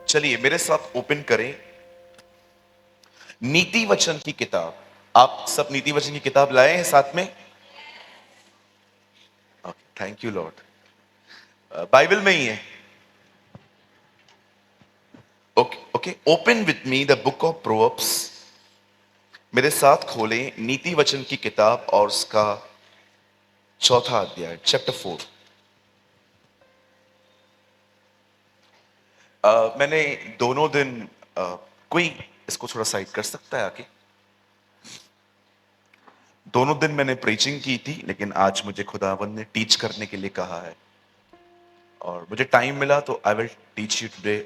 चलिए मेरे साथ ओपन करें नीति वचन की किताब। आप सब नीति वचन की किताब लाए हैं साथ में? Okay, thank you Lord. Bible में ही है। Okay okay, open with me the book of proverbs. मेरे साथ खोलें नीति वचन की किताब और उसका चौथा अध्याय, चैप्टर 4। मैंने दोनों दिन कोई इसको थोड़ा साइड कर सकता है आके? दोनों दिन मैंने प्रीचिंग की थी, लेकिन आज मुझे खुदावंद ने टीच करने के लिए कहा है और मुझे टाइम मिला तो I will teach you today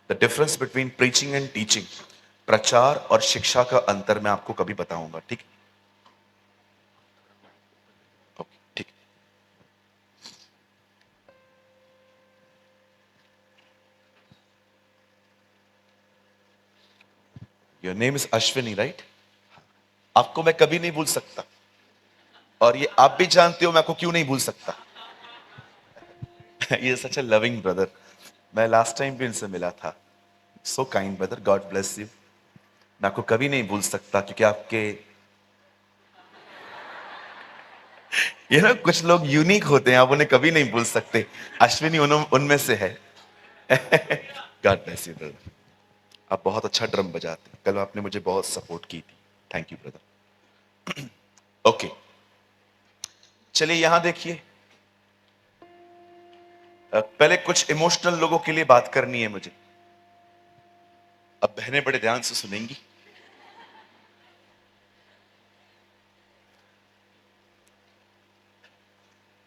the difference between preaching and teaching. प्रचार और शिक्षा का अंतर मैं आपको कभी बताऊंगा, ठीक? ओके, ठीक। Your name is Ashwini, right? आपको मैं कभी नहीं भूल सकता और ये आप भी जानते हो मैं आपको क्यों नहीं भूल सकता। ये सच अ लविंग ब्रदर। मैं लास्ट टाइम भी इनसे मिला था। So kind brother, God bless you. मैं आपको कभी नहीं भूल सकता क्योंकि आपके ये ना कुछ लोग यूनिक होते हैं, आप उन्हें कभी नहीं भूल सकते। अश्विनी उनमें से है। God bless you brother. आप बहुत अच्छा ड्रम बजाते हैं, कल आपने मुझे बहुत सपोर्ट की थी। Thank you brother. ओके, चलिए यहां देखिए। पहले कुछ इमोशनल लोगों के लिए बात करनी है मुझे। अब बहनें बड़े ध्यान से सुनेंगी।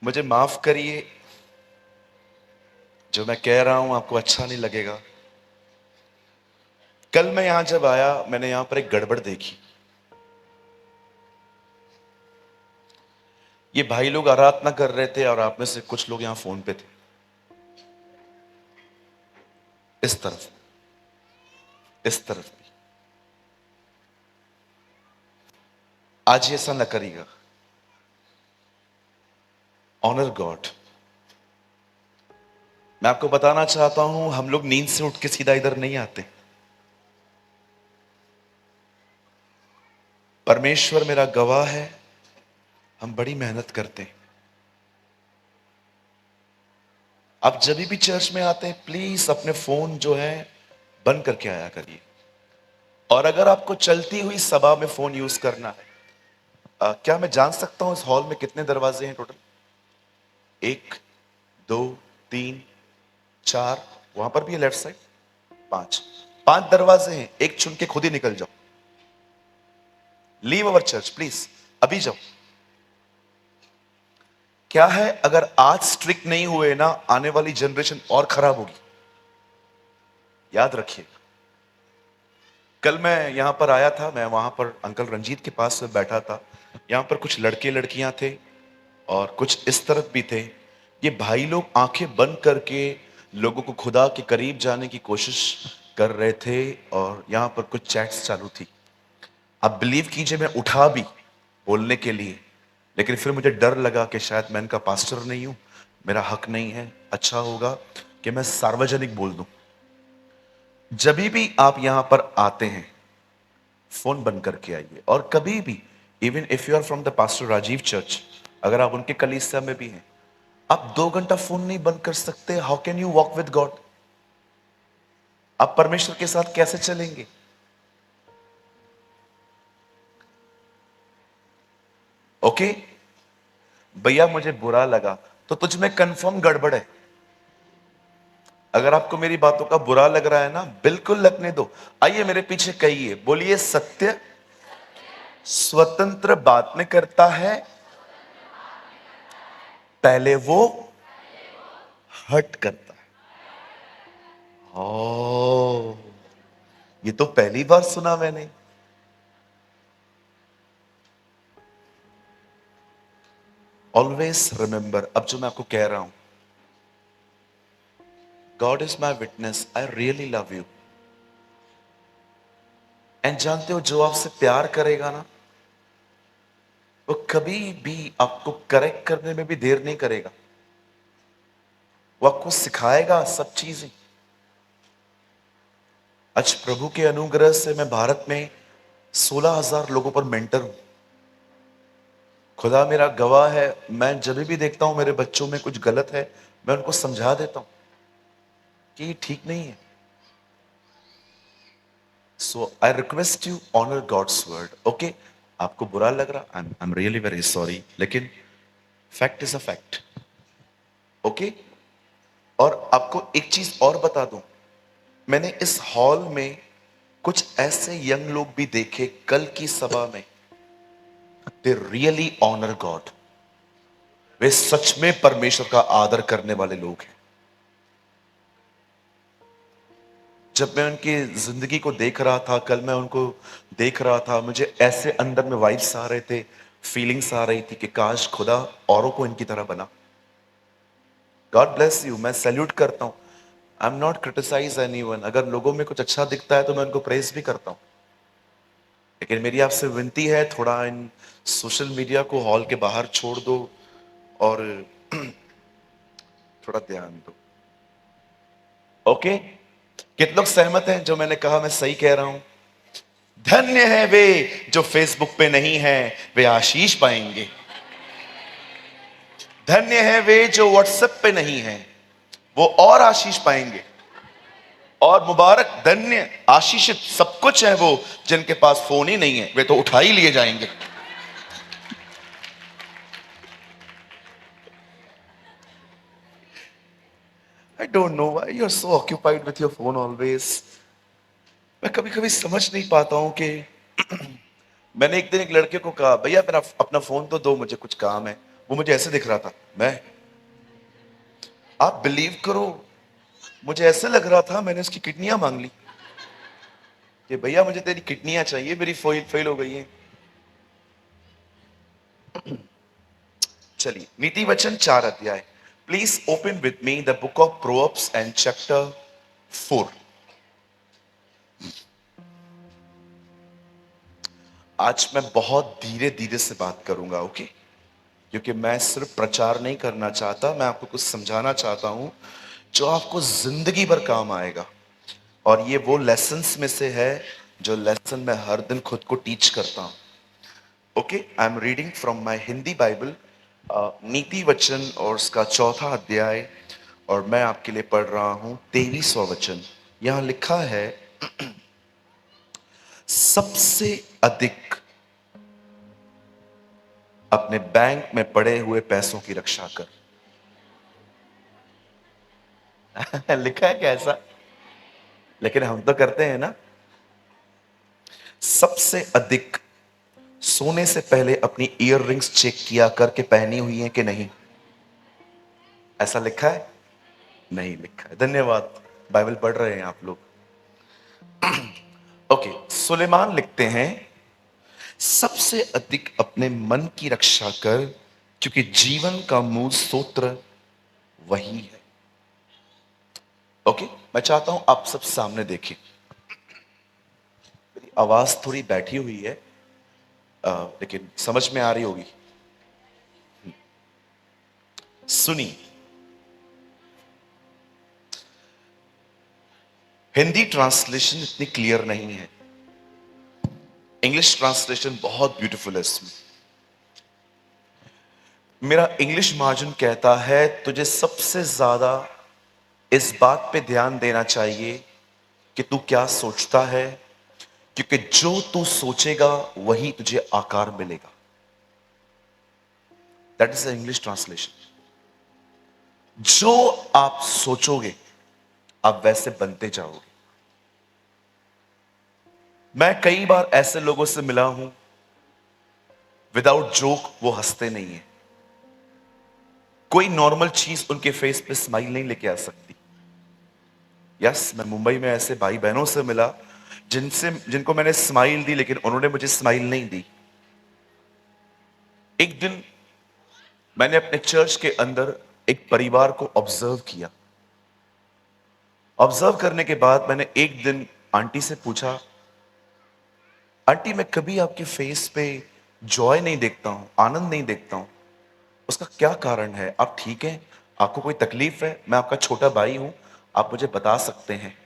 मुझे माफ करिए, जो मैं कह रहा हूं आपको अच्छा नहीं लगेगा। कल मैं यहां जब आया, मैंने यहां पर एक गड़बड़ देखी। ये भाई लोग आराधना कर रहे थे और आप में से कुछ लोग यहां फोन पे थे। इस तरफ, इस तरफ भी। आज ये ऐसा न करिएगा। Honour God. मैं आपको बताना चाहता हूं, हम लोग नींद से उठ के सीधा इधर नहीं आते। परमेश्वर मेरा गवाह है, हम बड़ी मेहनत करते हैं। आप जब भी चर्च में आते हैं प्लीज अपने फोन जो है बंद करके आया करिए। और अगर आपको चलती हुई सभा में फोन यूज करना है, क्या मैं जान सकता हूं इस हॉल में कितने दरवाजे हैं टोटल? एक, दो, तीन, चार। वहां पर भी है लेफ्ट साइड। पांच। पांच दरवाजे हैं, एक चुन के खुद ही निकल जाओ। लीव अवर चर्च प्लीज, अभी जाओ। क्या है, अगर आज स्ट्रिक्ट नहीं हुए ना, आने वाली जनरेशन और खराब होगी। याद रखिए। कल मैं यहां पर आया था, मैं वहां पर अंकल रंजीत के पास में बैठा था। यहां पर कुछ लड़के लड़कियां थे और कुछ इस तरफ भी थे। ये भाई लोग आंखें बंद करके लोगों को खुदा के करीब जाने की कोशिश कर रहे थे और यहां पर कुछ चैट्स चालू थी। आप बिलीव कीजिए, मैं उठा भी बोलने के लिए, लेकिन फिर मुझे डर लगा कि शायद मैं इनका पास्टर नहीं हूं, मेरा हक नहीं है। अच्छा होगा कि मैं सार्वजनिक बोल दूं। जब भी आप यहां पर आते हैं फोन बंद करके आइए। और कभी भी, even if you are from the pastor Rajiv church, अगर आप उनके कलीसिया में भी हैं, आप 2 घंटा फोन नहीं बंद कर सकते? How can you walk with God? आप परमेश्वर के साथ कैसे चलेंगे? ओके भैया, मुझे बुरा लगा तो तुझ में कंफर्म गड़बड़ है। अगर आपको मेरी बातों का बुरा लग रहा है ना, बिल्कुल लगने दो। आइए मेरे पीछे कहिए, बोलिए, सत्य स्वतंत्र बात में करता है, पहले वो हट करता है। ओ, ये तो पहली बार सुना मैंने। ऑलवेज रिमेंबर, अब जो मैं आपको कह रहा हूं, God is my witness, I really love you. And जानते हो, जो आपसे प्यार करेगा ना, वो कभी भी आपको करेक्ट करने में भी देर नहीं करेगा। वो आपको सिखाएगा सब चीजें। आज प्रभु के अनुग्रह से मैं भारत में 16,000 लोगों पर मेंटर हूं। खुदा मेरा गवाह है, मैं जब भी देखता हूं मेरे बच्चों में कुछ गलत है, मैं उनको समझा देता हूं कि ये ठीक नहीं है। So I request you honour God's word. Okay, आपको बुरा लग रहा, I am really very sorry, लेकिन fact is a fact. Okay, और आपको एक चीज और बता दूं, मैंने इस हॉल में कुछ ऐसे यंग लोग भी देखे कल की सभा में, दे रियली ऑनर गॉड। वे सच में परमेश्वर का आदर करने वाले लोग हैं। जब मैं उनकी जिंदगी को देख रहा था, कल मैं उनको देख रहा था, मुझे ऐसे अंदर में वाइब्स आ रहे थे, फीलिंग्स आ रही थी कि काश खुदा औरों को इनकी तरह बना। गॉड ब्लेस यू, मैं सैल्यूट करता हूं। I am not criticise anyone. अगर लोगों में कुछ अच्छा दिखता है तो मैं उनको प्रेज भी करता हूं, लेकिन मेरी आपसे विनती है, थोड़ा इन सोशल मीडिया को हॉल के बाहर छोड़ दो और थोड़ा ध्यान दो। ओके, कितने लोग सहमत हैं जो मैंने कहा मैं सही कह रहा हूं? धन्य है वे जो फेसबुक पे नहीं है, वे आशीष पाएंगे। धन्य है वे जो व्हाट्सएप पे नहीं है, वो और आशीष पाएंगे। और मुबारक, धन्य, आशीषित सब कुछ है वो जिनके पास फोन ही नहीं है, वे तो उठा ही लिए जाएंगे। I don't know why you are so occupied with your phone always. मैं कभी कभी समझ नहीं पाता हूं कि मैंने एक दिन एक लड़के को कहा, भैया मेरा अपना फोन तो दो, मुझे कुछ काम है। वो मुझे ऐसे दिख रहा था, मैं, आप बिलीव करो, मुझे ऐसे लग रहा था मैंने उसकी किडनियां मांग ली कि भैया मुझे तेरी किडनियां चाहिए, मेरी फेल फेल हो गई है। चलिए, नीति वचन 4 अध्याय। Please open with me the book of proverbs and chapter 4। आज मैं बहुत धीरे धीरे से बात करूंगा, ओके? क्योंकि मैं सिर्फ प्रचार नहीं करना चाहता, मैं आपको कुछ समझाना चाहता हूं जो आपको जिंदगी भर काम आएगा। और ये वो लेसन्स में से है जो लेसन मैं हर दिन खुद को टीच करता हूं। Okay, I am reading from my Hindi Bible, नीति वचन और उसका 4था अध्याय, और मैं आपके लिए पढ़ रहा हूं 23वां वचन। यहां लिखा है, सबसे अधिक अपने बैंक में पड़े हुए पैसों की रक्षा कर। लिखा है कैसा, लेकिन हम तो करते हैं ना। सबसे अधिक सोने से पहले अपनी ईयर रिंग्स चेक किया करके पहनी हुई है कि नहीं? ऐसा लिखा है? नहीं लिखा है। धन्यवाद, बाइबल पढ़ रहे हैं आप लोग। ओके, सुलेमान लिखते हैं, सबसे अधिक अपने मन की रक्षा कर, क्योंकि जीवन का मूल सूत्र वही है। ओके, मैं चाहता हूं आप सब सामने देखिए। मेरी आवाज थोड़ी बैठी हुई है, लेकिन समझ में आ रही होगी। सुनी, हिंदी ट्रांसलेशन इतनी क्लियर नहीं है, इंग्लिश ट्रांसलेशन बहुत ब्यूटीफुल है इसमें। मेरा इंग्लिश मार्जिन कहता है, तुझे सबसे ज्यादा इस बात पे ध्यान देना चाहिए कि तू क्या सोचता है, क्योंकि जो तू सोचेगा वही तुझे आकार मिलेगा। That is the English translation. जो आप सोचोगे आप वैसे बनते जाओगे। मैं कई बार ऐसे लोगों से मिला हूं, विदाउट जोक वो हंसते नहीं है। कोई नॉर्मल चीज उनके फेस पे स्माइल नहीं लेके आ सकती। यस, मैं मुंबई में ऐसे भाई बहनों से मिला जिनको मैंने स्माइल दी, लेकिन उन्होंने मुझे स्माइल नहीं दी। एक दिन मैंने अपने चर्च के अंदर एक परिवार को ऑब्जर्व किया। ऑब्जर्व करने के बाद मैंने एक दिन आंटी से पूछा, आंटी मैं कभी आपके फेस पे जॉय नहीं देखता हूं, आनंद नहीं देखता हूं, उसका क्या कारण है? आप ठीक हैं? आपको कोई तकलीफ है? मैं आपका छोटा भाई हूं, आप मुझे बता सकते हैं।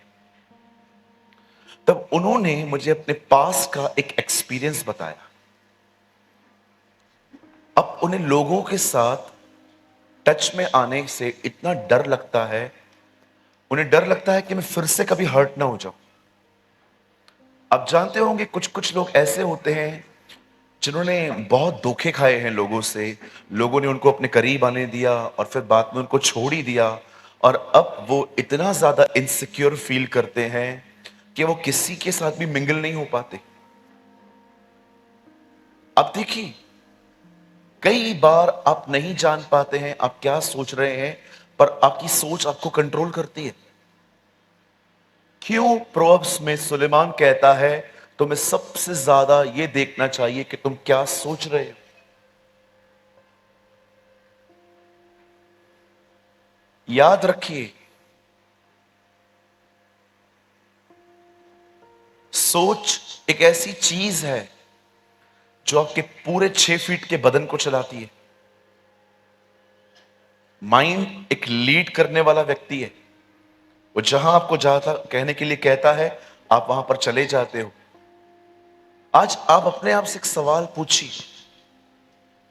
तब उन्होंने मुझे अपने पास का एक एक्सपीरियंस बताया। अब उन्हें लोगों के साथ टच में आने से इतना डर लगता है, उन्हें डर लगता है कि मैं फिर से कभी हर्ट ना हो जाऊं। आप जानते होंगे कुछ कुछ लोग ऐसे होते हैं जिन्होंने बहुत धोखे खाए हैं लोगों से, लोगों ने उनको अपने करीब आने दिया और फिर बाद में उनको छोड़ ही दिया, और अब वो इतना ज्यादा इनसिक्योर फील करते हैं कि वो किसी के साथ भी मिंगल नहीं हो पाते। अब देखिए, कई बार आप नहीं जान पाते हैं आप क्या सोच रहे हैं, पर आपकी सोच आपको कंट्रोल करती है। क्यों प्रोवर्ब्स में सुलेमान कहता है तुम्हें सबसे ज्यादा यह देखना चाहिए कि तुम क्या सोच रहे हो। याद रखिए, सोच एक ऐसी चीज है जो आपके पूरे 6 फीट के बदन को चलाती है। माइंड एक लीड करने वाला व्यक्ति है, वो जहां आपको जाता कहने के लिए कहता है आप वहां पर चले जाते हो। आज आप अपने आप से एक सवाल पूछिए,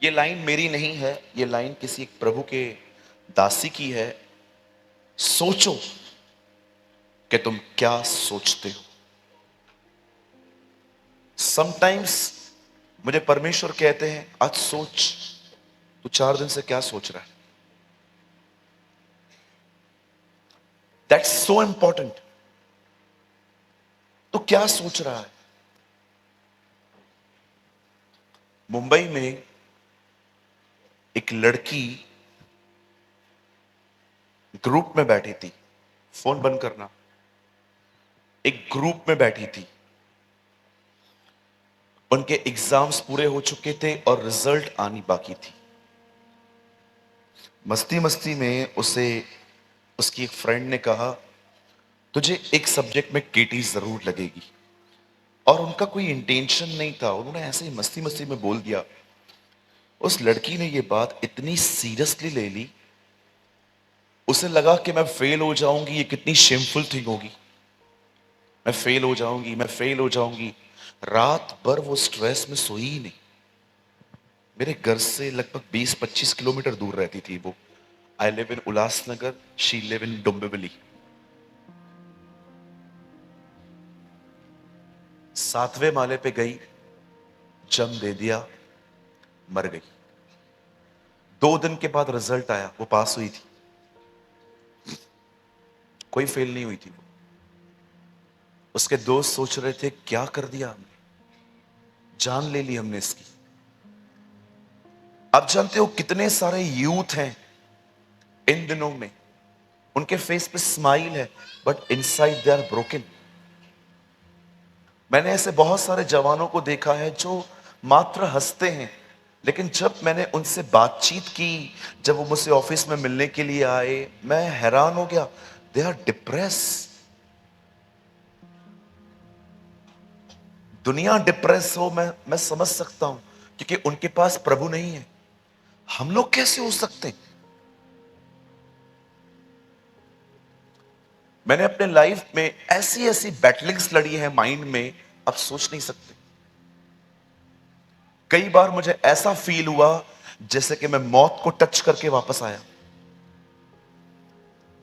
ये लाइन मेरी नहीं है, ये लाइन किसी एक प्रभु के दासी की है। सोचो कि तुम क्या सोचते हो। समटाइम्स मुझे परमेश्वर कहते हैं आज सोच, तू 4 दिन से क्या सोच रहा है। That's so important. तो क्या सोच रहा है। मुंबई में एक लड़की ग्रुप में बैठी थी, फोन बंद करना, एक ग्रुप में बैठी थी, उनके एग्जाम्स पूरे हो चुके थे और रिजल्ट आनी बाकी थी। मस्ती मस्ती में उसे उसकी एक फ्रेंड ने कहा तुझे एक सब्जेक्ट में केटी जरूर लगेगी, और उनका कोई इंटेंशन नहीं था, उन्होंने ऐसे ही मस्ती मस्ती में बोल दिया। उस लड़की ने ये बात इतनी सीरियसली ले ली, उसे लगा कि मैं फेल हो जाऊंगी, ये कितनी शेमफुल थिंग होगी, मैं फेल हो जाऊंगी, मैं फेल हो जाऊंगी। रात भर वो स्ट्रेस में सोई ही नहीं। मेरे घर से लगभग 20-25 किलोमीटर दूर रहती थी वो। I live in Ulhasnagar, she live in Dombivli. 7वें माले पे गई, जम दे दिया, मर गई। 2 दिन के बाद रिजल्ट आया, वो पास हुई थी, कोई फेल नहीं हुई थी वो। उसके दोस्त सोच रहे थे क्या कर दिया हमने, जान ले ली हमने इसकी। आप जानते हो कितने सारे यूथ हैं इन दिनों में, उनके फेस पे स्माइल है but inside they are broken. मैंने ऐसे बहुत सारे जवानों को देखा है जो मात्र हंसते हैं, लेकिन जब मैंने उनसे बातचीत की, जब वो मुझसे ऑफिस में मिलने के लिए आए, मैं हैरान हो गया। They are depress. दुनिया डिप्रेस हो, मैं समझ सकता हूं, क्योंकि उनके पास प्रभु नहीं है। हम लोग कैसे हो सकते हैं। मैंने अपने लाइफ में ऐसी ऐसी बैटलिंग्स लड़ी है माइंड में, आप सोच नहीं सकते। कई बार मुझे ऐसा फील हुआ जैसे कि मैं मौत को टच करके वापस आया।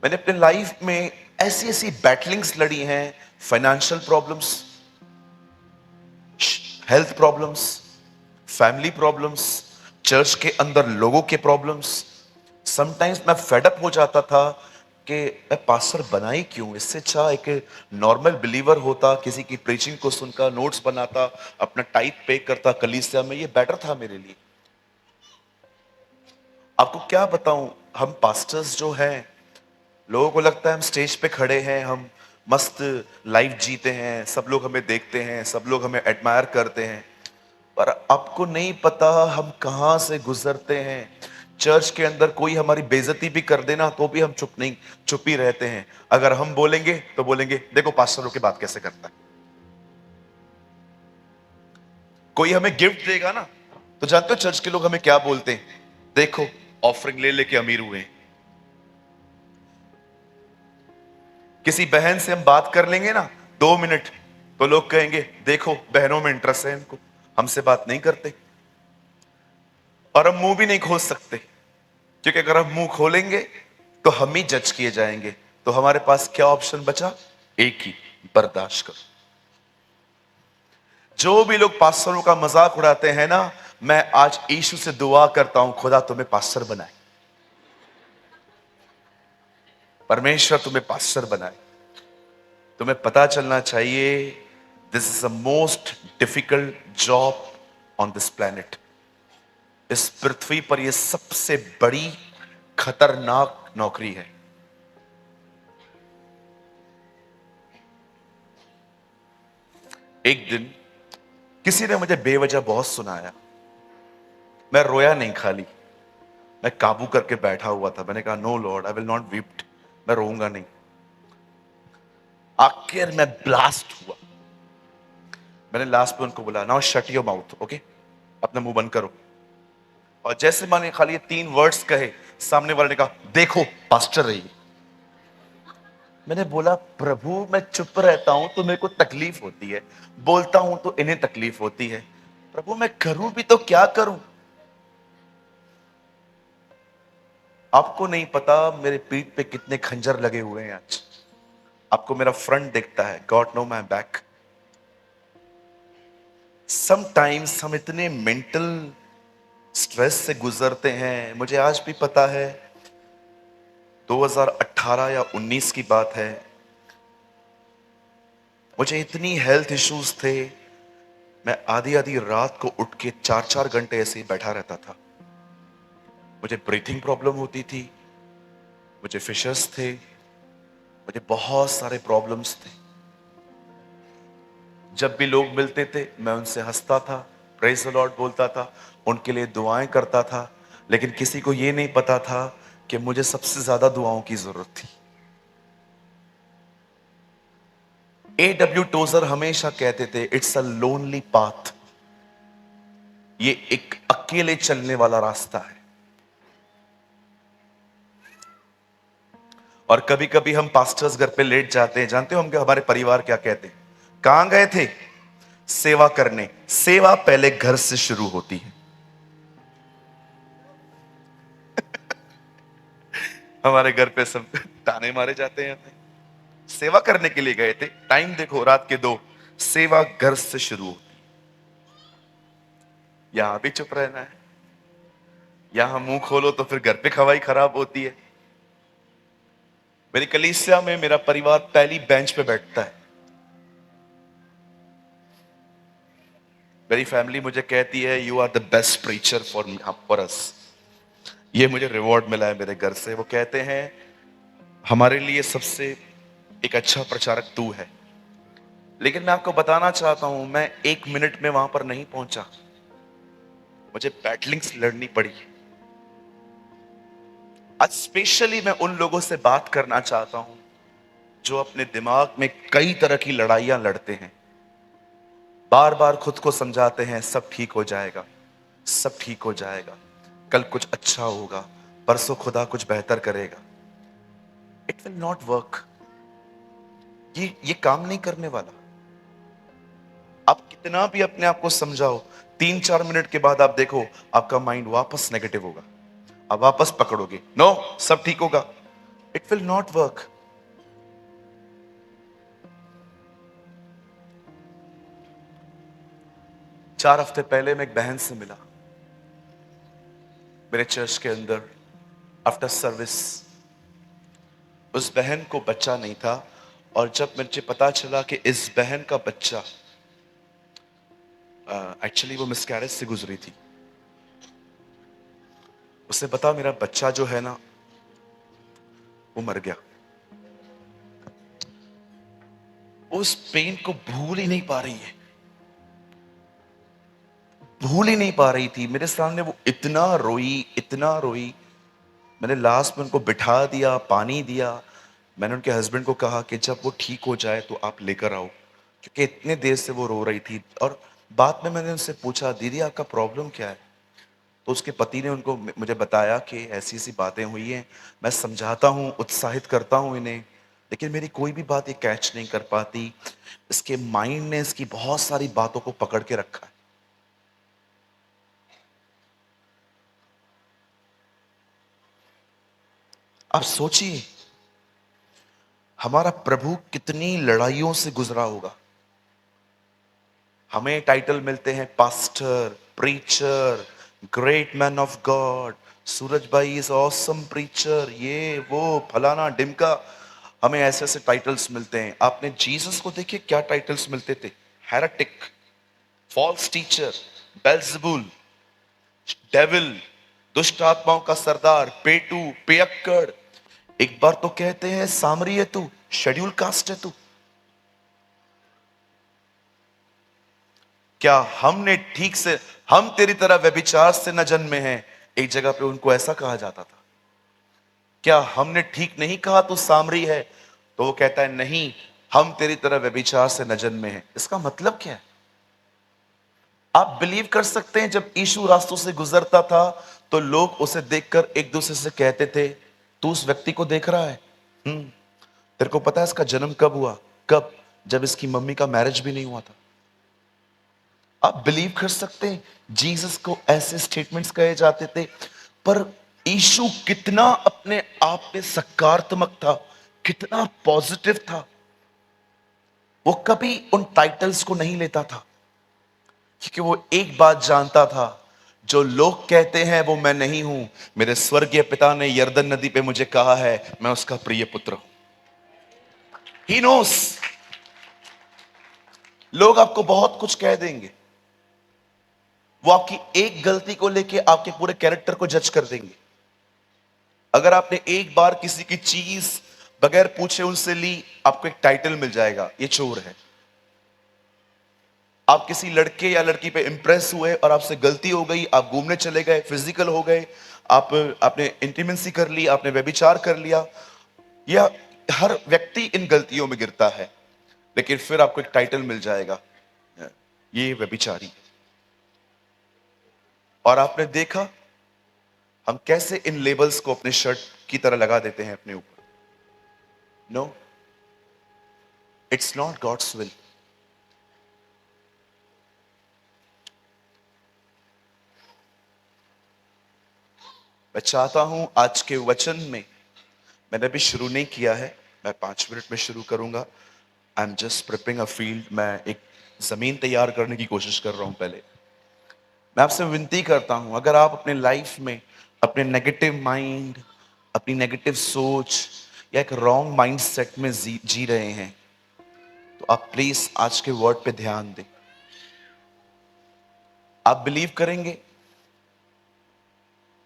मैंने अपने लाइफ में ऐसी ऐसी बैटलिंग्स लड़ी हैं, financial problems, health problems, family problems, church के अंदर लोगों के प्रॉब्लम्स। समटाइम्स मैं फेडअप हो जाता था कि मैं पास्टर बना ही क्यों, इससे अच्छा एक नॉर्मल बिलीवर होता, किसी की प्रीचिंग को सुनकर नोट्स बनाता, अपना टाइप पे करता कलीसिया में, ये बेटर था मेरे लिए। आपको क्या बताऊं, हम पास्टर्स जो हैं, लोगों को लगता है हम स्टेज पे खड़े हैं, हम मस्त लाइफ जीते हैं, सब लोग हमें देखते हैं, सब लोग हमें एडमायर करते हैं, पर आपको नहीं पता हम कहां से गुजरते हैं। चर्च के अंदर कोई हमारी बेइज्जती भी कर देना तो भी हम चुप ही रहते हैं। अगर हम बोलेंगे तो बोलेंगे देखो पास्टरों की बात कैसे करता है। कोई हमें गिफ्ट देगा ना, तो जानते हो चर्च के लोग हमें क्या बोलते हैं, देखो ऑफरिंग ले लेके अमीर हुए हैं। किसी बहन से हम बात कर लेंगे ना 2 मिनट, तो लोग कहेंगे देखो बहनों में इंटरेस्ट है इनको, हमसे बात नहीं करते। और हम मुंह भी नहीं खोल सकते, क्योंकि अगर हम मुंह खोलेंगे तो हम ही जज किए जाएंगे। तो हमारे पास क्या ऑप्शन बचा? एक ही, बर्दाश्त करो। जो भी लोग पास्टरों का मजाक उड़ाते हैं ना, मैं आज यीशु से दुआ करता हूं, खुदा तुम्हें पास्टर बनाए, परमेश्वर तुम्हें पास्टर बनाए। तुम्हें पता चलना चाहिए, this is the most difficult job on this planet. इस पृथ्वी पर यह सबसे बड़ी खतरनाक नौकरी है। एक दिन किसी ने मुझे बेवजह बहुत सुनाया, मैं रोया नहीं, खाली मैं काबू करके बैठा हुआ था। मैंने कहा no lord, I will not wept, मैं रोऊंगा नहीं। आखिर मैं ब्लास्ट हुआ। मैंने लास्ट में उनको बोला, now shut your mouth, okay, अपना मुंह बंद करो। और जैसे मैंने खाली ये 3 वर्ड्स कहे, सामने वाले ने कहा देखो पास्टर रही। मैंने बोला प्रभु, मैं चुप रहता हूं तो मेरे को तकलीफ होती है, बोलता हूं तो इन्हें तकलीफ होती है। प्रभु मैं करूं भी तो क्या करूं? आपको नहीं पता मेरे पीठ पे कितने खंजर लगे हुए हैं आज। आपको मेरा फ्रंट दिखता है, God know my back. Sometimes हम इतने मेंटल स्ट्रेस से गुजरते हैं। मुझे आज भी पता है 2018 या 19 की बात है, मुझे इतनी हेल्थ इश्यूज थे, मैं आधी आधी रात को उठ के 4-4 घंटे ऐसे ही बैठा रहता था। मुझे ब्रीथिंग प्रॉब्लम होती थी, मुझे फिशर्स थे, मुझे बहुत सारे प्रॉब्लम्स थे। जब भी लोग मिलते थे मैं उनसे हंसता था, प्रेज द लॉर्ड बोलता था, उनके लिए दुआएं करता था। लेकिन किसी को यह नहीं पता था कि मुझे सबसे ज्यादा दुआओं की जरूरत थी। A.W. टोजर हमेशा कहते थे, इट्स अ लोनली पाथ, ये एक अकेले चलने वाला रास्ता है। और कभी कभी हम पास्टर्स घर पे लेट जाते हैं, जानते हो हम क्या, हमारे परिवार क्या कहते हैं? कहां गए थे? सेवा करने। सेवा पहले घर से शुरू होती है। हमारे घर पे सब ताने मारे जाते हैं, हमें सेवा करने के लिए गए थे, टाइम देखो रात के 2। सेवा घर से शुरू होती है। यहां भी चुप रहना है, यहां मुंह खोलो तो फिर घर पे खवाई खराब होती है। मेरी कलीसिया में मेरा परिवार पहली बेंच पे बैठता है। मेरी फैमिली मुझे कहती है you are the best preacher for us. ये मुझे रिवॉर्ड मिला है मेरे घर से। वो कहते हैं हमारे लिए सबसे एक अच्छा प्रचारक तू है। लेकिन मैं आपको बताना चाहता हूं, मैं 1 मिनट में वहां पर नहीं पहुंचा, मुझे बैटलिंग्स लड़नी पड़ी। आज स्पेशली मैं उन लोगों से बात करना चाहता हूं जो अपने दिमाग में कई तरह की लड़ाइयां लड़ते हैं, बार बार खुद को समझाते हैं सब ठीक हो जाएगा, सब ठीक हो जाएगा, कल कुछ अच्छा होगा, परसों खुदा कुछ बेहतर करेगा। It will not work. ये काम नहीं करने वाला। आप कितना भी अपने आप को समझाओ, 3-4 मिनट के बाद आप देखो आपका माइंड वापस नेगेटिव होगा, आप वापस पकड़ोगे नो सब ठीक होगा। It will not work. चार हफ्ते पहले मैं एक बहन से मिला मेरे चर्च के अंदर आफ्टर सर्विस। उस बहन को बच्चा नहीं था, और जब मुझे पता चला कि इस बहन का बच्चा एक्चुअली वो मिसकैरेज से गुजरी थी, उसने बता मेरा बच्चा जो है ना वो मर गया। उस पेन को भूल ही नहीं पा रही है, भूल ही नहीं पा रही थी। मेरे सामने वो इतना रोई, इतना रोई। मैंने लास्ट में उनको बिठा दिया, पानी दिया। मैंने उनके हस्बैंड को कहा कि जब वो ठीक हो जाए तो आप लेकर आओ, क्योंकि इतने देर से वो रो रही थी। और बाद में मैंने उनसे पूछा दीदी आपका प्रॉब्लम क्या है? तो उसके पति ने उनको मुझे बताया कि ऐसी ऐसी बातें हुई हैं। मैं समझाता हूँ, उत्साहित करता हूँ इन्हें, लेकिन मेरी कोई भी बात ये कैच नहीं कर पाती। इसके माइंड ने इसकी बहुत सारी बातों को पकड़ के रखा है। आप सोचिए, हमारा प्रभु कितनी लड़ाइयों से गुजरा होगा। हमें टाइटल मिलते हैं pastor, preacher, great man of God, Suraj भाई इज ऑसम प्रीचर, ये वो फलाना डिमका। हमें ऐसे ऐसे टाइटल्स मिलते हैं। आपने जीसस को देखिए क्या टाइटल्स मिलते थे। हेरेटिक, फॉल्स टीचर, बेल्जेबुल, डेविल, दुष्ट आत्माओं का सरदार, पेटू, पियक्कड़। एक बार तो कहते हैं सामरी है तू, शेड्यूल कास्ट है तू। क्या हमने ठीक से, हम तेरी तरह व्यभिचार से न जन्मे हैं। एक जगह पे उनको ऐसा कहा जाता था। क्या हमने ठीक नहीं कहा तू सामरी है? तो वो कहता है नहीं, हम तेरी तरह व्यभिचार से न जन्मे हैं। इसका मतलब क्या है? आप बिलीव कर सकते हैं, जब यीशु रास्तों से गुजरता था तो लोग उसे देखकर एक दूसरे से कहते थे तू उस व्यक्ति को देख रहा है। तेरे को पता है इसका जन्म कब हुआ? कब? जब इसकी मम्मी का मैरिज भी नहीं हुआ था। आप बिलीव कर सकते हैं, जीसस को ऐसे स्टेटमेंट्स कहे जाते थे। पर यीशु कितना अपने आप में सकारात्मक था, कितना पॉजिटिव था। वो कभी उन टाइटल्स को नहीं लेता था, क्योंकि वो एक बात जानता था, जो लोग कहते हैं वो मैं नहीं हूं। मेरे स्वर्गीय पिता ने यरदन नदी पे मुझे कहा है मैं उसका प्रिय पुत्र हूं। He knows. लोग आपको बहुत कुछ कह देंगे, वो आपकी एक गलती को लेके आपके पूरे कैरेक्टर को जज कर देंगे। अगर आपने एक बार किसी की चीज बगैर पूछे उनसे ली, आपको एक टाइटल मिल जाएगा, ये चोर है। आप किसी लड़के या लड़की पे इंप्रेस हुए और आपसे गलती हो गई, आप घूमने चले गए, फिजिकल हो गए, आपने इंटीमेंसी कर ली, आपने व्यभिचार कर लिया, या हर व्यक्ति इन गलतियों में गिरता है। लेकिन फिर आपको एक टाइटल मिल जाएगा, ये व्यभिचारी। और आपने देखा हम कैसे इन लेबल्स को अपने शर्ट की तरह लगा देते हैं अपने ऊपर। No, it's not God's will. मैं चाहता हूं आज के वचन में, मैंने अभी शुरू नहीं किया है, मैं 5 मिनट में शुरू करूंगा। I am just preparing a field. मैं एक जमीन तैयार करने की कोशिश कर रहा हूं। पहले मैं आपसे विनती करता हूं, अगर आप अपने लाइफ में अपने नेगेटिव माइंड, अपनी नेगेटिव सोच या एक रॉन्ग माइंड सेट में जी रहे हैं, तो आप प्लीज आज के वर्ड पे ध्यान दें। आप बिलीव करेंगे,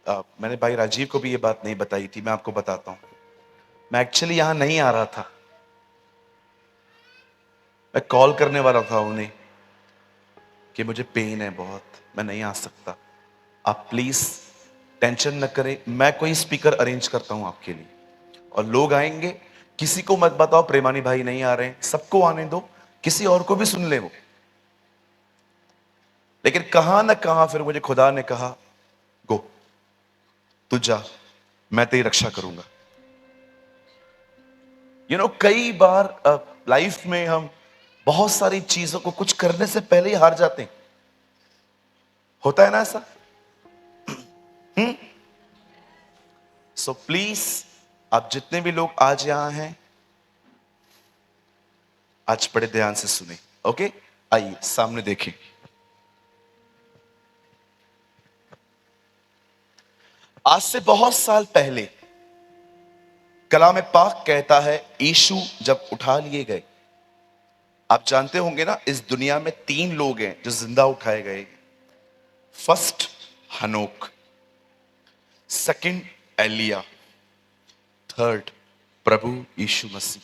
मैंने भाई राजीव को भी ये बात नहीं बताई थी, मैं आपको बताता हूं। मैं एक्चुअली यहां नहीं आ रहा था, मैं कॉल करने वाला था उन्हें कि मुझे पेन है बहुत, मैं नहीं आ सकता। आप प्लीज टेंशन न करें, मैं कोई स्पीकर अरेंज करता हूं आपके लिए, और लोग आएंगे। किसी को मत बताओ प्रेमानी भाई नहीं आ रहे हैं, सबको आने दो, किसी और को भी सुन ले वो। लेकिन कहां ना कहां फिर मुझे खुदा ने कहा गो, तू जा, मैं तेरी रक्षा करूंगा। कई बार लाइफ में हम बहुत सारी चीजों को कुछ करने से पहले ही हार जाते हैं। होता है ना ऐसा? सो प्लीज, आप जितने भी लोग आज यहां हैं, आज बड़े ध्यान से सुने। ओके, आइए सामने देखें। आज से बहुत साल पहले कलाम पाक कहता है यीशु जब उठा लिए गए। आप जानते होंगे ना, इस दुनिया में 3 लोग हैं जो जिंदा उठाए गए। फर्स्ट हनोक, सेकंड एलिया, थर्ड प्रभु यीशु मसीह।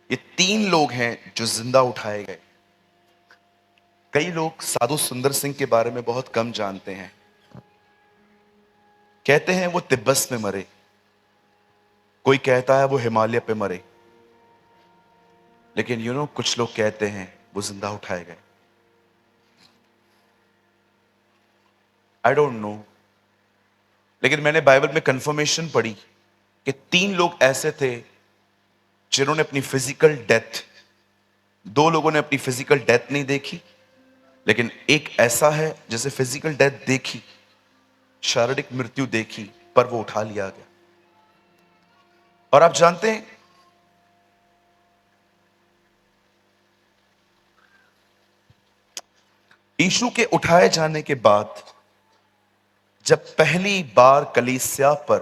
ये 3 लोग हैं जो जिंदा उठाए गए। कई लोग साधु सुंदर सिंह के बारे में बहुत कम जानते हैं। कहते हैं वो तिब्बत में मरे, कोई कहता है वो हिमालय पे मरे, लेकिन कुछ लोग कहते हैं वो जिंदा उठाए गए। आई डोंट नो, लेकिन मैंने बाइबल में कंफर्मेशन पढ़ी कि 3 लोग ऐसे थे जिन्होंने अपनी फिजिकल डेथ, दो लोगों ने अपनी फिजिकल डेथ नहीं देखी, लेकिन एक ऐसा है जिसे फिजिकल डेथ देखी, शारीरिक मृत्यु देखी, पर वो उठा लिया गया। और आप जानते हैं, यीशु के उठाए जाने के बाद जब पहली बार कलीसिया पर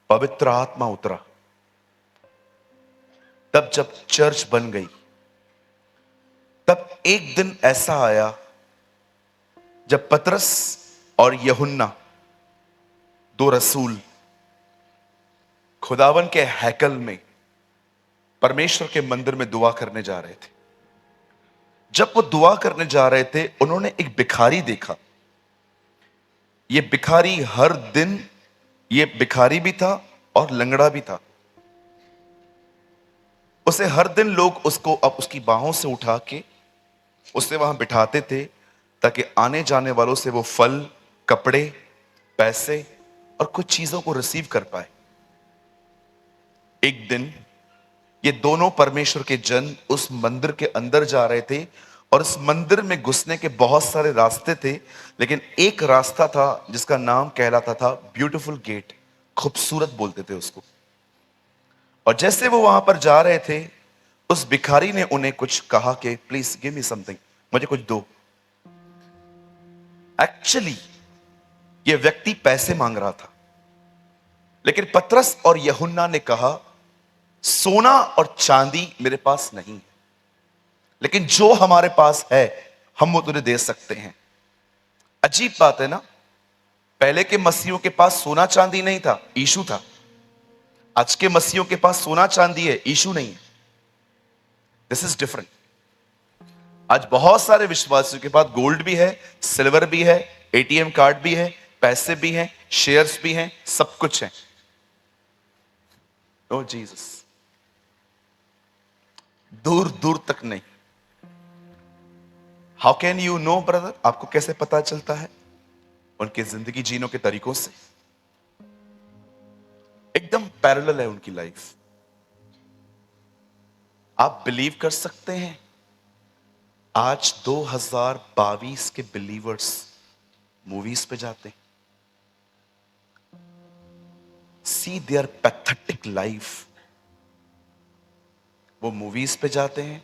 पवित्र आत्मा उतरा, तब जब चर्च बन गई, तब एक दिन ऐसा आया जब पतरस और यूहन्ना, दो रसूल, खुदावन के हैकल में, परमेश्वर के मंदिर में दुआ करने जा रहे थे। जब वो दुआ करने जा रहे थे, उन्होंने एक भिखारी देखा। ये भिखारी हर दिन, ये भिखारी भी था और लंगड़ा भी था। उसे हर दिन लोग उसको अब उसकी बाहों से उठा के उसे वहां बिठाते थे, ताकि आने जाने वालों से वो फल, कपड़े, पैसे और कुछ चीजों को रिसीव कर पाए। एक दिन ये दोनों परमेश्वर के जन उस मंदिर के अंदर जा रहे थे, और इस मंदिर में घुसने के बहुत सारे रास्ते थे, लेकिन एक रास्ता था जिसका नाम कहलाता था ब्यूटीफुल गेट, खूबसूरत बोलते थे उसको। और जैसे वो वहां पर जा रहे थे, उस भिखारी ने उन्हें कुछ कहा कि प्लीज गिव मी समथिंग, मुझे कुछ दो। एक्चुअली ये व्यक्ति पैसे मांग रहा था, लेकिन पतरस और यूहन्ना ने कहा, सोना और चांदी मेरे पास नहीं है, लेकिन जो हमारे पास है हम वो तुझे दे सकते हैं। अजीब बात है ना, पहले के मसीहों के पास सोना चांदी नहीं था, यीशु था। आज के मसीहों के पास सोना चांदी है, यीशु नहीं है। This is different. आज बहुत सारे विश्वासियों के पास गोल्ड भी है, सिल्वर भी है, एटीएम कार्ड भी है, पैसे भी हैं, शेयर्स भी हैं, सब कुछ है। ओ जीसस, दूर दूर तक नहीं। How can you know brother? आपको कैसे पता चलता है? उनके जिंदगी जीने के तरीकों से। एकदम पैरेलल है उनकी लाइफ। आप बिलीव कर सकते हैं, आज 2022 के बिलीवर्स मूवीज पे जाते हैं, सी देयर पैथेटिक लाइफ। वो मूवीज पे जाते हैं,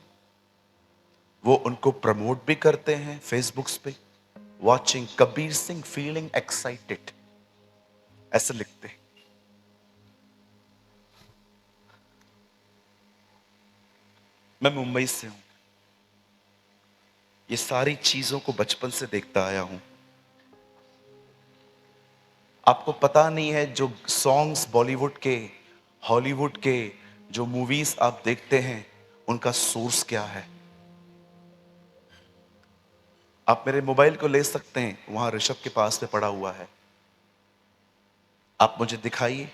वो उनको प्रमोट भी करते हैं फेसबुक्स पे, watching Kabir Singh feeling excited, ऐसे लिखते हैं। मैं मुंबई से हूं, ये सारी चीजों को बचपन से देखता आया हूं। आपको पता नहीं है, जो सॉन्ग्स बॉलीवुड के, हॉलीवुड के जो मूवीज आप देखते हैं, उनका सोर्स क्या है। आप मेरे मोबाइल को ले सकते हैं, वहां ऋषभ के पास में पड़ा हुआ है। आप मुझे दिखाइए,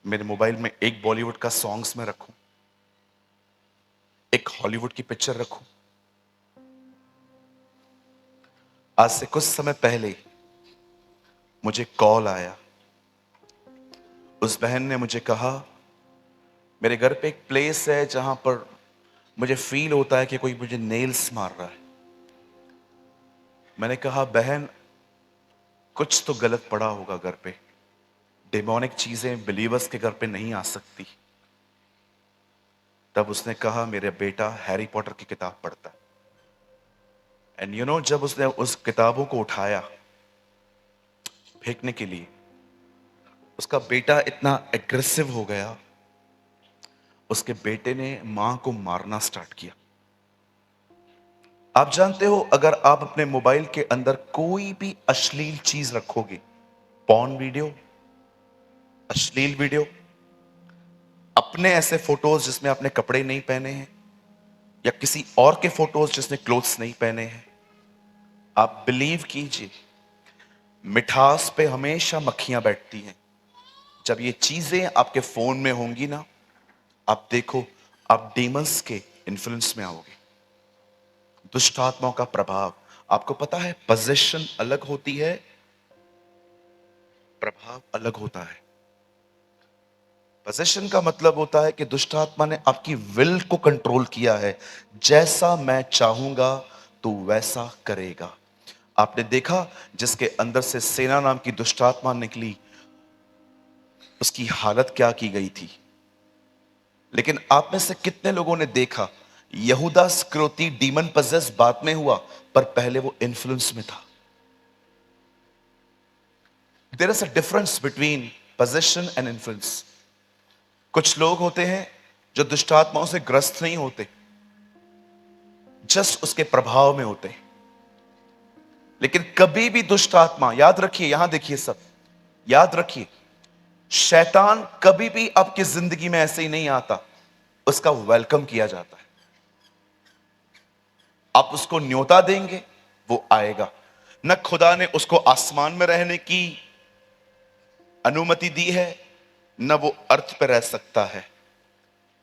मेरे मोबाइल में एक बॉलीवुड का सॉन्ग्स में रखूं, एक हॉलीवुड की पिक्चर रखूं। आज से कुछ समय पहले मुझे कॉल आया, उस बहन ने मुझे कहा, मेरे घर पे एक प्लेस है जहां पर मुझे फील होता है कि कोई मुझे नेल्स मार रहा है। मैंने कहा, बहन कुछ तो गलत पड़ा होगा घर पे, डेमोनिक चीजें बिलीवर्स के घर पे नहीं आ सकती। तब उसने कहा, मेरा बेटा हैरी पॉटर की किताब पढ़ता है। एंड यू नो, जब उसने उस किताबों को उठाया फेंकने के लिए, उसका बेटा इतना एग्रेसिव हो गया, उसके बेटे ने मां को मारना स्टार्ट किया। आप जानते हो, अगर आप अपने मोबाइल के अंदर कोई भी अश्लील चीज रखोगे, पॉर्न वीडियो, अश्लील वीडियो, अपने ऐसे फोटोज जिसमें आपने कपड़े नहीं पहने हैं, या किसी और के फोटोज जिसने क्लोथ्स नहीं पहने हैं, आप बिलीव कीजिए, मिठास पे हमेशा मक्खियां बैठती हैं। जब ये चीजें आपके फोन में होंगी ना, आप देखो, आप डीमंस के इन्फ्लुएंस में आओगे, दुष्ट आत्माओं का प्रभाव। आपको पता है, पोजीशन अलग होती है, प्रभाव अलग होता है। पोजेशन का मतलब होता है कि दुष्ट आत्मा ने आपकी विल को कंट्रोल किया है। जैसा मैं चाहूंगा तो वैसा करेगा। आपने देखा जिसके अंदर से सेना नाम की दुष्ट आत्मा निकली, उसकी हालत क्या की गई थी। लेकिन आप में से कितने लोगों ने देखा यहूदा स्क्रोती डीमन पजेस बाद में हुआ, पर पहले वो इन्फ्लुएंस में था। There is a difference between possession and influence. कुछ लोग होते हैं जो दुष्ट आत्माओं से ग्रस्त नहीं होते, जस्ट उसके प्रभाव में होते हैं। लेकिन कभी भी दुष्ट आत्मा, याद रखिए, यहां देखिए सब, याद रखिए, शैतान कभी भी आपकी जिंदगी में ऐसे ही नहीं आता, उसका वेलकम किया जाता है। आप उसको न्योता देंगे वो आएगा। न खुदा ने उसको आसमान में रहने की अनुमति दी है, न वो अर्थ पर रह सकता है।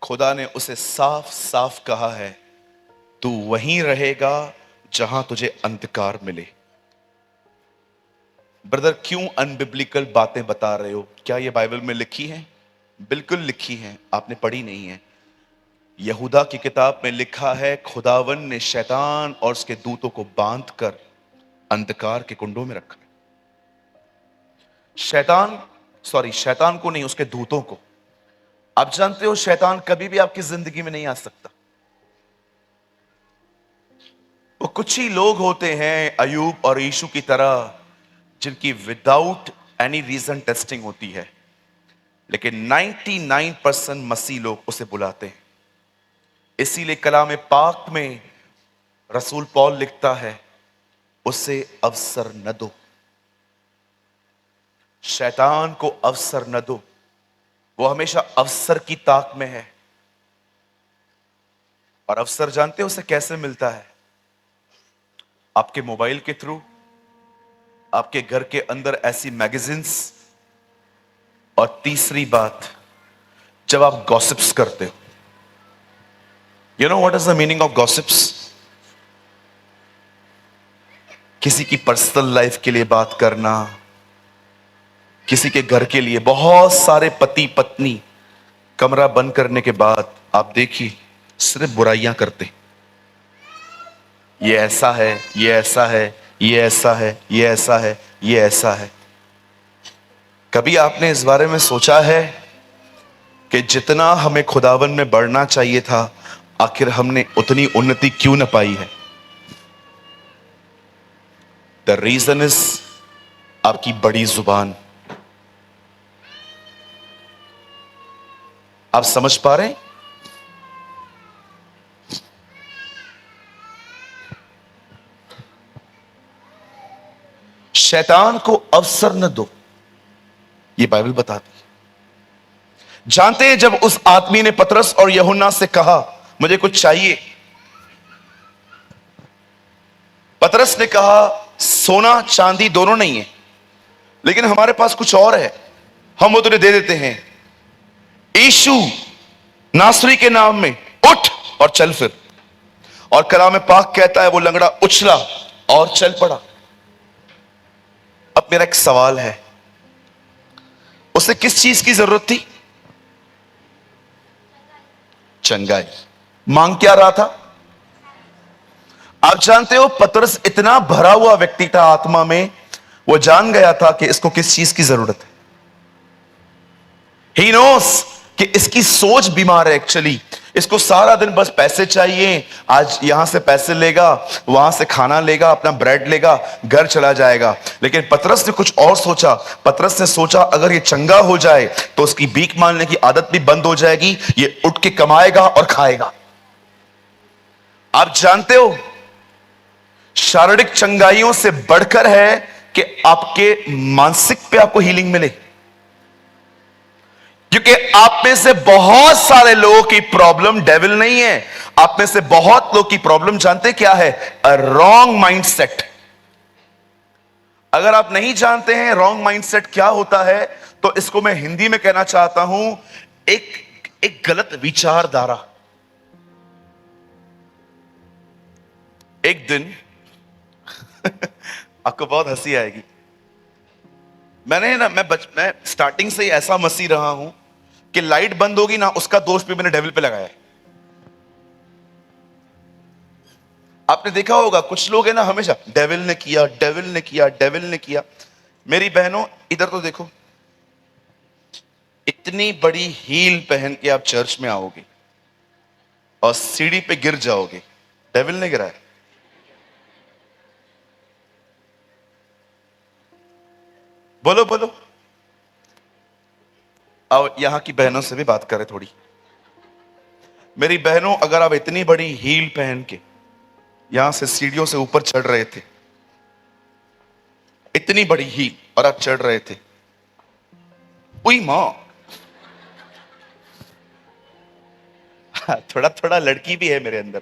खुदा ने उसे साफ साफ कहा है, तू वहीं रहेगा जहां तुझे अंधकार मिले। ब्रदर, क्यों अनबिब्लिकल बातें बता रहे हो? क्या ये बाइबल में लिखी है? बिल्कुल लिखी है, आपने पढ़ी नहीं है। यहूदा की किताब में लिखा है, खुदावन ने शैतान और उसके दूतों को बांध कर अंधकार के कुंडों में रखा है। शैतान को नहीं, उसके दूतों को। आप जानते हो शैतान कभी भी आपकी जिंदगी में नहीं आ सकता। वो कुछ ही लोग होते हैं अयूब और यीशु की तरह, जिनकी विदाउट एनी रीजन टेस्टिंग होती है, लेकिन 99% मसीह लोग उसे बुलाते हैं। इसीलिए कलाम पाक में रसूल पौल लिखता है, उसे अवसर न दो, शैतान को अवसर न दो। वो हमेशा अवसर की ताक में है। और अवसर जानते हो उसे कैसे मिलता है? आपके मोबाइल के थ्रू, आपके घर के अंदर ऐसी मैगजीन्स, और तीसरी बात, जब आप गॉसिप्स करते हो। You know what is the meaning of gossips? किसी की पर्सनल लाइफ के लिए बात करना, किसी के घर के लिए। बहुत सारे पति पत्नी कमरा बंद करने के बाद आप देखिए सिर्फ बुराइयां करते। ये ऐसा है, ये ऐसा है, ये ऐसा है, ये ऐसा है, ये ऐसा है। कभी आपने इस बारे में सोचा है कि जितना हमें खुदावन में बढ़ना चाहिए था, आखिर हमने उतनी उन्नति क्यों न पाई है? द रीजन इज आपकी बड़ी जुबान। आप समझ पा रहे हैं? शैतान को अवसर न दो, ये बाइबल बताती है। जानते हैं जब उस आदमी ने पतरस और यूहन्ना से कहा मुझे कुछ चाहिए, पतरस ने कहा सोना चांदी दोनों नहीं है, लेकिन हमारे पास कुछ और है, हम वो तुझे दे देते हैं। यीशु नासरी के नाम में उठ और चल फिर। और कलाम पाक कहता है वो लंगड़ा उछला और चल पड़ा। अब मेरा एक सवाल है, उसे किस चीज की जरूरत थी? चंगाई। मांग क्या रहा था? आप जानते हो पतरस इतना भरा हुआ व्यक्ति था आत्मा में, वो जान गया था कि इसको किस चीज की जरूरत है। ही नोस कि इसकी सोच बीमार है एक्चुअली। इसको सारा दिन बस पैसे चाहिए, आज यहां से पैसे लेगा, वहां से खाना लेगा, अपना ब्रेड लेगा, घर चला जाएगा। लेकिन पतरस ने कुछ और सोचा। पतरस ने सोचा अगर ये चंगा हो जाए तो उसकी भीख मांगने की आदत भी बंद हो जाएगी, ये उठ के कमाएगा और खाएगा। आप जानते हो शारीरिक चंगाइयों से बढ़कर है कि आपके मानसिक पे आपको हीलिंग मिले। क्योंकि आप में से बहुत सारे लोगों की प्रॉब्लम डेविल नहीं है। आप में से बहुत लोग की प्रॉब्लम जानते क्या है? A wrong mindset. अगर आप नहीं जानते हैं रॉन्ग माइंडसेट क्या होता है, तो इसको मैं हिंदी में कहना चाहता हूं, एक गलत विचारधारा। एक दिन आपको बहुत हंसी आएगी। मैं स्टार्टिंग से ही ऐसा मसीह रहा हूं कि लाइट बंद होगी ना, उसका दोष भी मैंने डेविल पे लगाया है। आपने देखा होगा कुछ लोग है ना, हमेशा डेविल ने किया, डेविल ने किया, डेविल ने किया। मेरी बहनों इधर तो देखो, इतनी बड़ी हील पहन के आप चर्च में आओगे और सीढ़ी पे गिर जाओगे, डेविल ने गिराया। बोलो बोलो। और यहां की बहनों से भी बात करें थोड़ी। मेरी बहनों, अगर आप इतनी बड़ी हील पहन के यहां से सीढ़ियों से ऊपर चढ़ रहे थे, इतनी बड़ी हील, और आप चढ़ रहे थे, उई मां, थोड़ा थोड़ा लड़की भी है मेरे अंदर।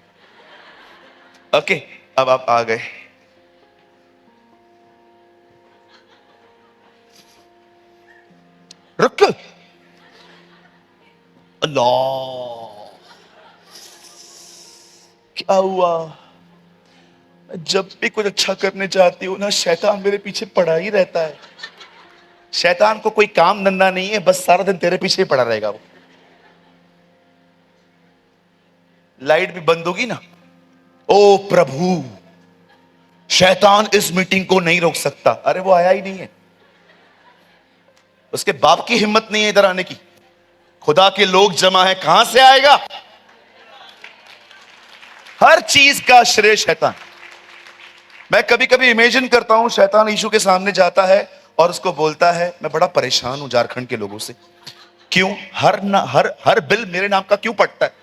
ओके, अब आप आ गए। रुक, अल्लाह, क्या हुआ? जब भी कुछ अच्छा करने जाती हूँ ना, शैतान मेरे पीछे पड़ा ही रहता है। शैतान को कोई काम धंधा नहीं है, बस सारा दिन तेरे पीछे ही पड़ा रहेगा वो। लाइट भी बंद होगी ना, ओ प्रभु, शैतान इस मीटिंग को नहीं रोक सकता। अरे वो आया ही नहीं है, उसके बाप की हिम्मत नहीं है इधर आने की। खुदा के लोग जमा है, कहां से आएगा? हर चीज का श्रेय शैतान। मैं कभी कभी इमेजिन करता हूं, शैतान यीशु के सामने जाता है और उसको बोलता है, मैं बड़ा परेशान हूं झारखंड के लोगों से, क्यों हर बिल मेरे नाम का क्यों पड़ता है?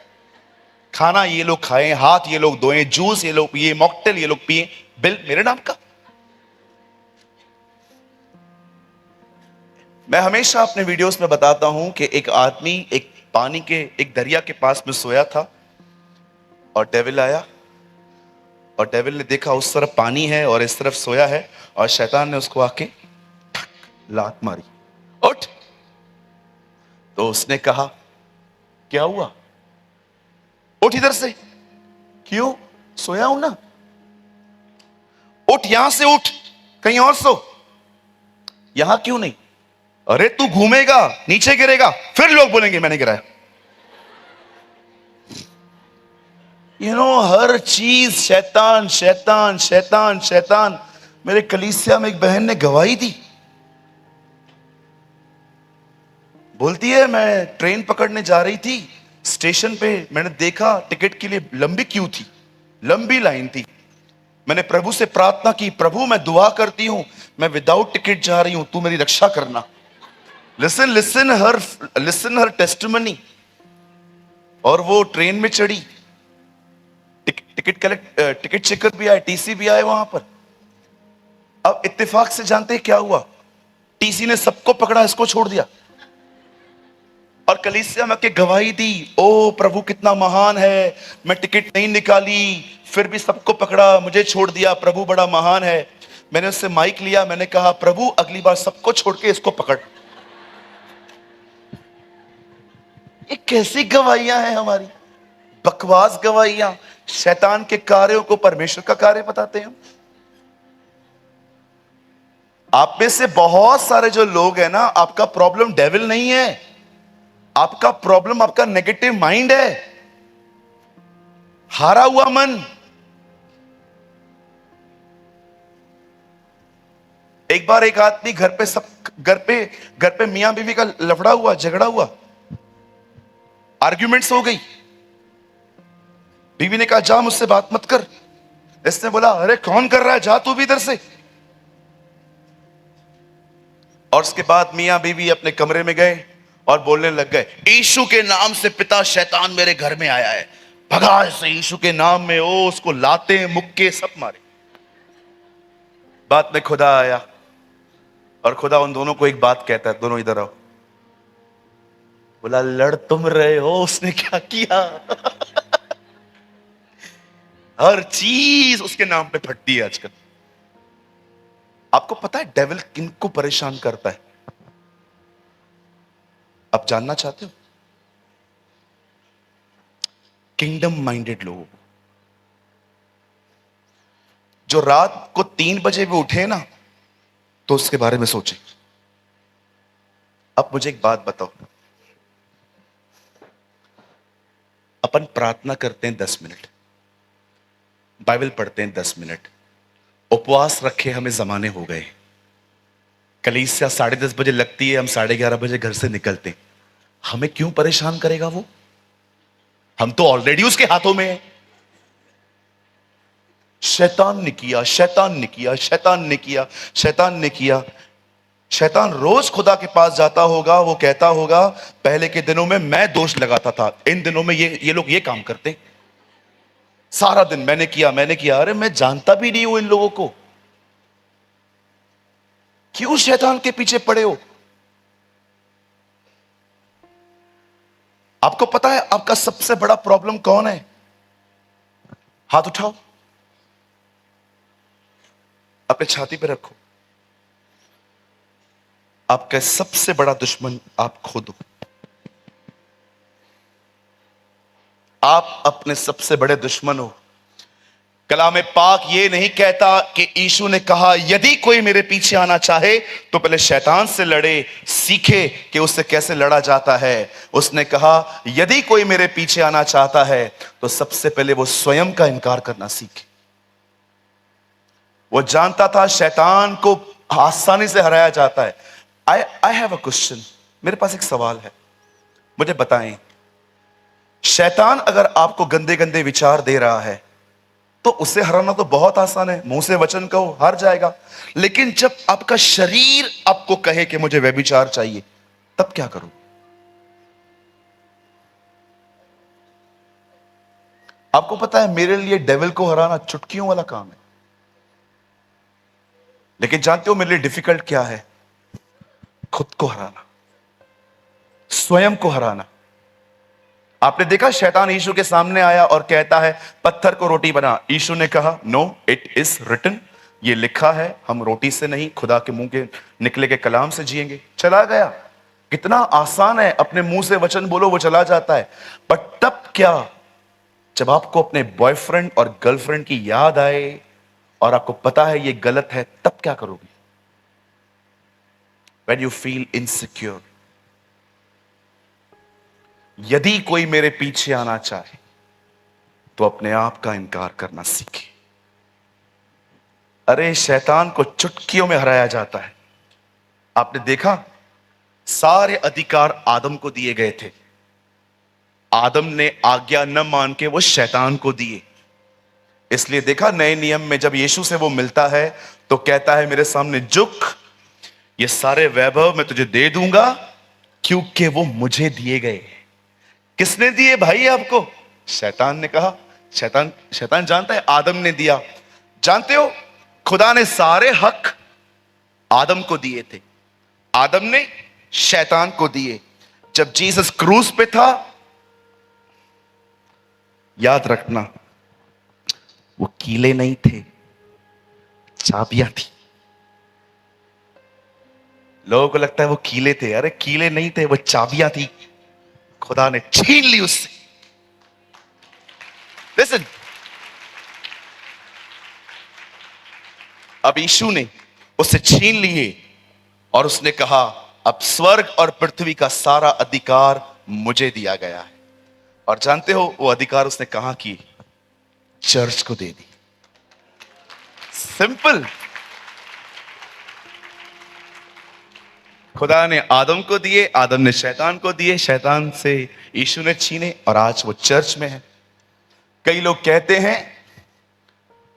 खाना ये लोग खाएं, हाथ ये लोग धोएं, जूस ये लोग पिए, मॉकटेल ये लोग पिए, बिल मेरे नाम का। मैं हमेशा अपने वीडियोस में बताता हूं कि एक आदमी एक पानी के एक दरिया के पास में सोया था और डेविल आया, और डेविल ने देखा उस तरफ पानी है और इस तरफ सोया है, और शैतान ने उसको आके लात मारी, उठ। तो उसने कहा, क्या हुआ? उठ इधर से। क्यों? सोया हूं ना। उठ, यहां से उठ, कहीं और सो, यहां क्यों नहीं? अरे तू घूमेगा, नीचे गिरेगा, फिर लोग बोलेंगे मैंने गिराया। हर चीज शैतान शैतान शैतान शैतान। मेरे कलीसिया में एक बहन ने गवाही दी, बोलती है मैं ट्रेन पकड़ने जा रही थी, स्टेशन पे मैंने देखा टिकट के लिए लंबी क्यू थी, लंबी लाइन थी। मैंने प्रभु से प्रार्थना की, प्रभु मैं दुआ करती हूं, मैं विदाउट टिकट जा रही हूं, तू मेरी रक्षा करना। लिसन लिसन हर टेस्टिमनी। और वो ट्रेन में चढ़ी, टिकट चेकर भी आए, टीसी भी आए वहां पर। अब इत्तेफाक से जानते हैं क्या हुआ? टीसी ने सबको पकड़ा, इसको छोड़ दिया, और कलीसिया में के गवाही दी, ओ प्रभु कितना महान है, मैं टिकट नहीं निकाली फिर भी सबको पकड़ा, मुझे छोड़ दिया, प्रभु बड़ा महान है। मैंने उससे माइक लिया, मैंने कहा प्रभु अगली बार सबको छोड़ के इसको पकड़। ये कैसी गवाहियां हैं हमारी? बकवास गवाहियां। शैतान के कार्यों को परमेश्वर का कार्य बताते हैं। आप में से बहुत सारे जो लोग हैं ना, आपका प्रॉब्लम डेविल नहीं है, आपका प्रॉब्लम आपका नेगेटिव माइंड है, हारा हुआ मन। एक बार एक आदमी घर पे मियां बीवी का लफड़ा हुआ, झगड़ा हुआ, आर्ग्यूमेंट्स हो गई। बीवी ने कहा जा मुझसे बात मत कर। इसने बोला अरे कौन कर रहा है, जा तू भी इधर से। और उसके बाद मियां बीवी अपने कमरे में गए और बोलने लग गए, यीशु के नाम से पिता शैतान मेरे घर में आया है, भगा से यीशु के नाम में। ओ उसको लाते मुक्के सब मारे। बाद में खुदा आया और खुदा उन दोनों को एक बात कहता है, दोनों इधर आओ। बोला लड़ तुम रहे हो, उसने क्या किया? हर चीज उसके नाम पे फटती है आजकल। आपको पता है डेविल किनको परेशान करता है? आप जानना चाहते हो? किंगडम माइंडेड लोगों को, जो रात को 3 बजे भी उठे ना, तो उसके बारे में सोचे। अब मुझे एक बात बताओ, अपन प्रार्थना करते हैं 10 मिनट, बाइबल पढ़ते हैं 10 मिनट, उपवास रखे हमें जमाने हो गए, कलीसिया 10:30 बजे लगती है, हम 11:30 बजे घर से निकलते हैं। हमें क्यों परेशान करेगा वो? हम तो ऑलरेडी उसके हाथों में है। शैतान ने किया, शैतान ने किया, शैतान ने किया, शैतान ने किया। शैतान रोज खुदा के पास जाता होगा, वो कहता होगा पहले के दिनों में मैं दोष लगाता था, इन दिनों में ये लोग ये काम करते, सारा दिन मैंने किया मैंने किया। अरे मैं जानता भी नहीं हूं इन लोगों को, क्यों शैतान के पीछे पड़े हो? आपको पता है आपका सबसे बड़ा प्रॉब्लम कौन है? हाथ उठाओ, अपने छाती पे रखो। आपका सबसे बड़ा दुश्मन आप खुद हो। आप अपने सबसे बड़े दुश्मन हो। कलाम पाक ये नहीं कहता कि यीशु ने कहा यदि कोई मेरे पीछे आना चाहे तो पहले शैतान से लड़े, सीखे कि उससे कैसे लड़ा जाता है। उसने कहा यदि कोई मेरे पीछे आना चाहता है तो सबसे पहले वो स्वयं का इनकार करना सीखे। वो जानता था शैतान को आसानी से हराया जाता है। आई हैव अ क्वेश्चन, मेरे पास एक सवाल है, मुझे बताएं, शैतान अगर आपको गंदे गंदे विचार दे रहा है तो उसे हराना तो बहुत आसान है, मुंह से वचन कहो हार जाएगा। लेकिन जब आपका शरीर आपको कहे कि मुझे व्यभिचार चाहिए, तब क्या करो? आपको पता है मेरे लिए डेविल को हराना चुटकियों वाला काम है, लेकिन जानते हो मेरे लिए डिफिकल्ट क्या है? खुद को हराना, स्वयं को हराना। आपने देखा शैतान यीशु के सामने आया और कहता है पत्थर को रोटी बना। यीशु ने कहा नो, इट इज रिटन, ये लिखा है, हम रोटी से नहीं खुदा के मुंह के निकले के कलाम से जिएंगे। चला गया। कितना आसान है, अपने मुंह से वचन बोलो वो चला जाता है। पर तब क्या, जब आपको अपने बॉयफ्रेंड और गर्लफ्रेंड की याद आए और आपको पता है ये गलत है, तब क्या करोगे? When you feel insecure, यदि कोई मेरे पीछे आना चाहे तो अपने आप का इनकार करना सीखे। अरे शैतान को चुटकियों में हराया जाता है। आपने देखा सारे अधिकार आदम को दिए गए थे, आदम ने आज्ञा न मान के वो शैतान को दिए। इसलिए देखा नए नियम में जब यीशु से वो मिलता है तो कहता है मेरे सामने झुक, ये सारे वैभव मैं तुझे दे दूंगा क्योंकि वो मुझे दिए गए। किसने दिए भाई आपको? शैतान ने कहा। शैतान जानता है आदम ने दिया। जानते हो खुदा ने सारे हक आदम को दिए थे, आदम ने शैतान को दिए। जब जीसस क्रूस पे था, याद रखना वो कीले नहीं थे, चाबियां थी। लोगों को लगता है वो कीले थे, अरे कीले नहीं थे, वो चाबियां थी। खुदा ने छीन ली उससे। लिसन, अब यीशु ने उससे छीन लिए और उसने कहा अब स्वर्ग और पृथ्वी का सारा अधिकार मुझे दिया गया है। और जानते हो वो अधिकार उसने कहां की? चर्च को दे दी। सिंपल। खुदा ने आदम को दिए, आदम ने शैतान को दिए, शैतान से यीशु ने छीने और आज वो चर्च में है। कई लोग कहते हैं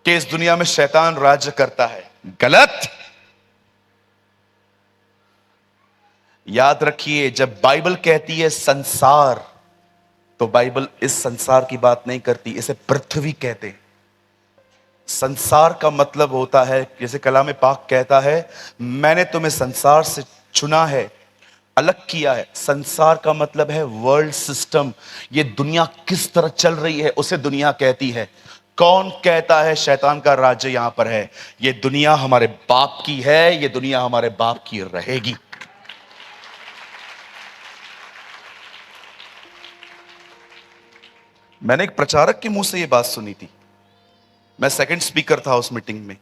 कि इस दुनिया में शैतान राज्य करता है। गलत। याद रखिए जब बाइबल कहती है संसार, तो बाइबल इस संसार की बात नहीं करती, इसे पृथ्वी कहते हैं। संसार का मतलब होता है, जैसे कलाम पाक कहता है मैंने तुम्हें संसार से चुना है, अलग किया है। संसार का मतलब है वर्ल्ड सिस्टम। ये दुनिया किस तरह चल रही है उसे दुनिया कहती है। कौन कहता है शैतान का राज्य यहां पर है? ये दुनिया हमारे बाप की है, ये दुनिया हमारे बाप की रहेगी। मैंने एक प्रचारक के मुंह से यह बात सुनी थी, मैं सेकंड स्पीकर था उस मीटिंग में।